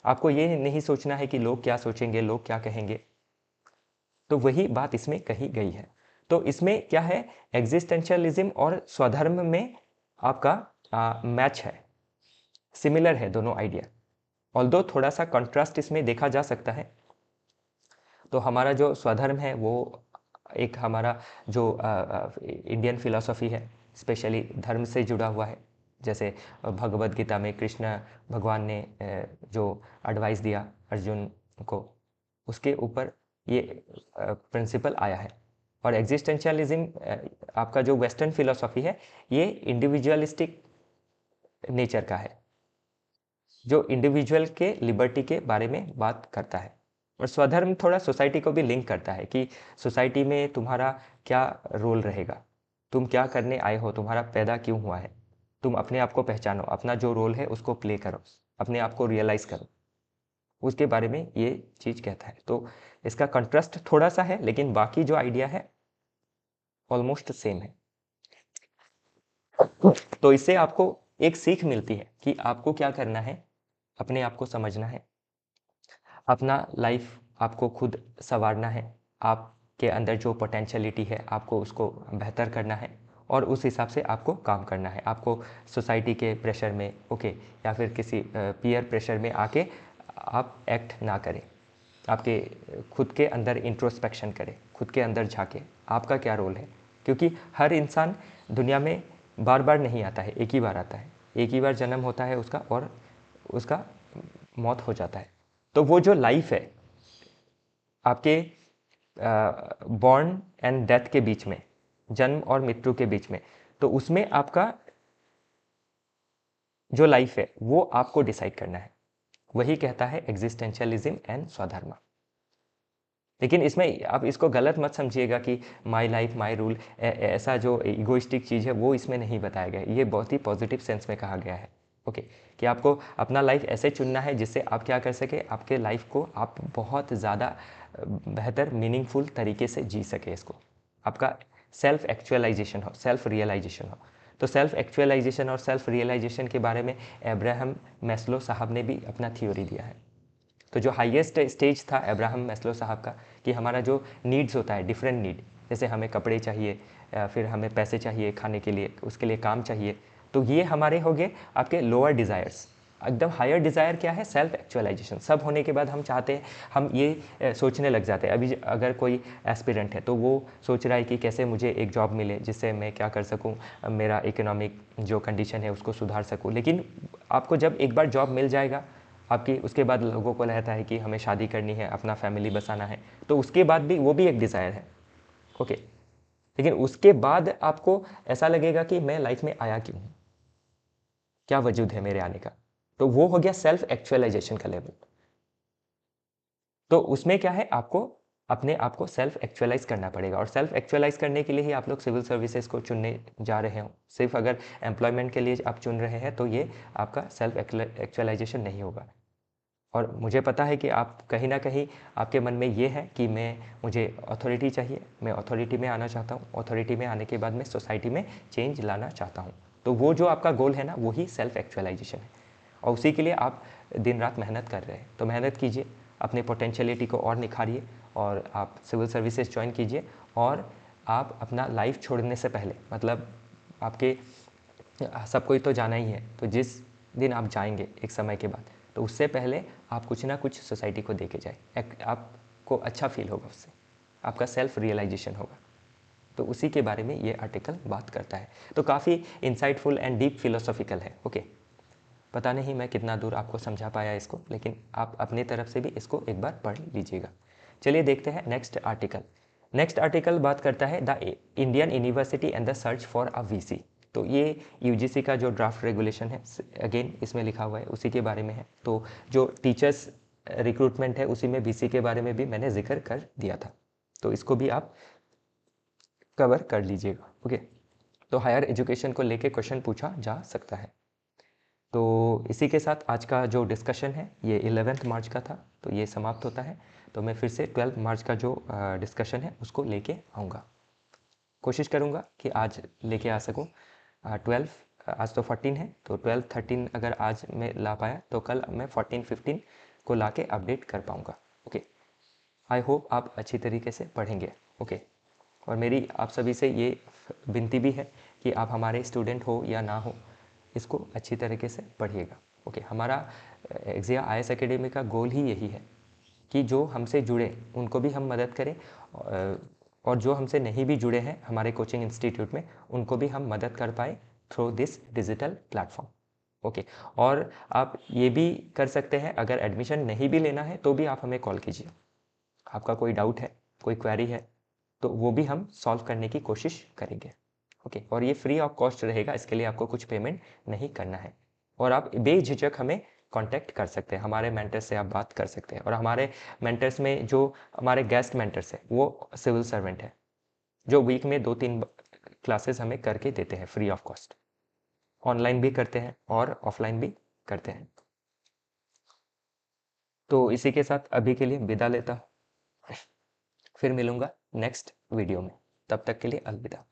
आपको ये नहीं सोचना है कि लोग क्या सोचेंगे, लोग क्या कहेंगे। तो वही बात इसमें कही गई है। तो इसमें क्या है, एग्जिस्टेंशियलिज्म और स्वधर्म में आपका मैच है, सिमिलर है दोनों आइडिया, ऑल्दो थोड़ा सा कंट्रास्ट इसमें देखा जा सकता है। तो हमारा जो स्वधर्म है वो एक हमारा जो इंडियन फिलॉसफी है, स्पेशली धर्म से जुड़ा हुआ है। जैसे भगवद गीता में कृष्ण भगवान ने जो एडवाइस दिया अर्जुन को, उसके ऊपर ये प्रिंसिपल आया है। और एग्जिस्टेंशियलिज्म आपका जो वेस्टर्न फिलॉसफी है, ये इंडिविजुअलिस्टिक नेचर का है, जो इंडिविजुअल के लिबर्टी के बारे में बात करता है। और स्वधर्म थोड़ा सोसाइटी को भी लिंक करता है कि सोसाइटी में तुम्हारा क्या रोल रहेगा, तुम क्या करने आए हो, तुम्हारा पैदा क्यों हुआ है, तुम अपने आप को पहचानो, अपना जो रोल है उसको प्ले करो, अपने आप को रियलाइज़ करो, उसके बारे में ये चीज़ कहता है। तो इसका कंट्रास्ट थोड़ा सा है, लेकिन बाकी जो आइडिया है ऑलमोस्ट सेम है। तो इससे आपको एक सीख मिलती है कि आपको क्या करना है, अपने आप को समझना है, अपना लाइफ आपको खुद संवारना है, आपके अंदर जो पोटेंशियलिटी है आपको उसको बेहतर करना है, और उस हिसाब से आपको काम करना है। आपको सोसाइटी के प्रेशर में या फिर किसी पीयर प्रेशर में आके आप एक्ट ना करें, आपके खुद के अंदर इंट्रोस्पेक्शन करें, खुद के अंदर झांके आपका क्या रोल है। क्योंकि हर इंसान दुनिया में बार बार नहीं आता है, एक ही बार आता है, एक ही बार जन्म होता है उसका, और उसका मौत हो जाता है। तो वो जो लाइफ है आपके बॉर्न एंड डेथ के बीच में, जन्म और मृत्यु के बीच में, तो उसमें आपका जो लाइफ है वो आपको डिसाइड करना है। वही कहता है एग्जिस्टेंशियलिज्म एंड स्वधर्म। लेकिन इसमें आप इसको गलत मत समझिएगा कि माई लाइफ माई रूल, ऐसा जो इगोइस्टिक चीज़ है वो इसमें नहीं बताया गया है। ये बहुत ही पॉजिटिव सेंस में कहा गया है, ओके, कि आपको अपना लाइफ ऐसे चुनना है जिससे आप क्या कर सके, आपके लाइफ को आप बहुत ज़्यादा बेहतर मीनिंगफुल तरीके से जी सके, इसको आपका सेल्फ एक्चुअलाइजेशन हो, सेल्फ रियलाइजेशन हो। तो सेल्फ एक्चुअलाइजेशन और सेल्फ रियलाइजेशन के बारे में अब्राहम मैस्लो साहब ने भी अपना थ्योरी दिया है। तो जो हाईएस्ट स्टेज था अब्राहम मैस्लो साहब का, कि हमारा जो नीड्स होता है, डिफरेंट नीड, जैसे हमें कपड़े चाहिए, फिर हमें पैसे चाहिए खाने के लिए, उसके लिए काम चाहिए, तो ये हमारे हो गए आपके लोअर डिज़ायर्स। एकदम हायर डिज़ायर क्या है, सेल्फ एक्चुअलाइजेशन। सब होने के बाद हम चाहते हैं, हम ये सोचने लग जाते हैं। अभी अगर कोई एस्पिरेंट है तो वो सोच रहा है कि कैसे मुझे एक जॉब मिले जिससे मैं क्या कर सकूं, मेरा इकोनॉमिक जो कंडीशन है उसको सुधार सकूं। लेकिन आपको जब एक बार जॉब मिल जाएगा आपकी, उसके बाद लोगों को रहता है कि हमें शादी करनी है, अपना फैमिली बसाना है, तो उसके बाद भी वो भी एक डिज़ायर है, ओके। लेकिन उसके बाद आपको ऐसा लगेगा कि मैं लाइफ में आया क्यों हूँ, क्या वजूद है मेरे आने का। तो वो हो गया सेल्फ एक्चुअलाइजेशन का लेवल। तो उसमें क्या है, आपको अपने आप को सेल्फ एक्चुअलाइज करना पड़ेगा, और सेल्फ एक्चुअलाइज करने के लिए ही आप लोग सिविल सर्विसेज को चुनने जा रहे हो। सिर्फ अगर एम्प्लॉयमेंट के लिए आप चुन रहे हैं तो ये आपका सेल्फ एक्चुअलाइजेशन नहीं होगा। और मुझे पता है कि आप कहीं ना कहीं आपके मन में ये है कि मुझे अथॉरिटी चाहिए, मैं अथॉरिटी में आना चाहता हूँ, अथॉरिटी में आने के बाद मैं सोसाइटी में चेंज लाना चाहता हूँ। तो वो जो आपका गोल है ना, वही सेल्फ एक्चुअलाइजेशन है, और उसी के लिए आप दिन रात मेहनत कर रहे हैं। तो मेहनत कीजिए, अपने पोटेंशियलिटी को और निखारिए, और आप सिविल सर्विसेज ज्वाइन कीजिए। और आप अपना लाइफ छोड़ने से पहले, मतलब आपके सब कोई तो जाना ही है, तो जिस दिन आप जाएंगे एक समय के बाद, तो उससे पहले आप कुछ ना कुछ सोसाइटी को दे के जाए, आपको अच्छा फील होगा, उससे आपका सेल्फ रियलाइजेशन होगा। तो उसी के बारे में ये आर्टिकल बात करता है। तो काफ़ी इंसाइटफुल एंड डीप फिलोसॉफिकल है, ओके। पता नहीं मैं कितना दूर आपको समझा पाया इसको, लेकिन आप अपनी तरफ से भी इसको एक बार पढ़ लीजिएगा। चलिए देखते हैं नेक्स्ट आर्टिकल। नेक्स्ट आर्टिकल बात करता है the Indian university and the search for a VC. तो ये यूजीसी का जो ड्राफ्ट रेगुलेशन है, अगेन इसमें लिखा हुआ है, उसी के बारे में है। तो जो टीचर्स रिक्रूटमेंट है उसी में वीसी के बारे में भी मैंने जिक्र कर दिया था, तो इसको भी आप कवर कर लीजिएगा, ओके। तो हायर एजुकेशन को लेके क्वेश्चन पूछा जा सकता है। तो इसी के साथ आज का जो डिस्कशन है ये 11 मार्च का था, तो ये समाप्त होता है। तो मैं फिर से 12 मार्च का जो डिस्कशन है उसको लेके आऊँगा, कोशिश करूँगा कि आज लेके आ सकूँ। 12 आज तो 14 है, तो 12 13 अगर आज मैं ला पाया तो कल मैं 14 15 को ला के अपडेट कर पाऊँगा, ओके। आई होप आप अच्छी तरीके से पढ़ेंगे। ओके, और मेरी आप सभी से ये विनती भी है कि आप हमारे स्टूडेंट हो या ना हो, इसको अच्छी तरीके से पढ़िएगा। ओके, हमारा एक्जिया IAS एकेडमी का गोल ही यही है कि जो हमसे जुड़े उनको भी हम मदद करें, और जो हमसे नहीं भी जुड़े हैं हमारे कोचिंग इंस्टीट्यूट में, उनको भी हम मदद कर पाए through this digital platform. Okay, और आप ये भी कर सकते हैं, अगर एडमिशन नहीं भी लेना है तो भी आप हमें कॉल कीजिए। आपका कोई डाउट है, कोई क्वेरी है, तो वो भी हम सॉल्व करने की कोशिश करेंगे। ओके, और ये फ्री ऑफ कॉस्ट रहेगा, इसके लिए आपको कुछ पेमेंट नहीं करना है, और आप बेझिझक हमें कांटेक्ट कर सकते हैं, हमारे मेंटर्स से आप बात कर सकते हैं। और हमारे मेंटर्स में जो हमारे गेस्ट मेंटर्स हैं वो सिविल सर्वेंट है, जो वीक में 2-3 क्लासेस हमें करके देते हैं फ्री ऑफ कॉस्ट। ऑनलाइन भी करते हैं और ऑफलाइन भी करते हैं। तो इसी के साथ अभी के लिए विदा लेता हूँ, फिर मिलूंगा नेक्स्ट वीडियो में, तब तक के लिए अलविदा।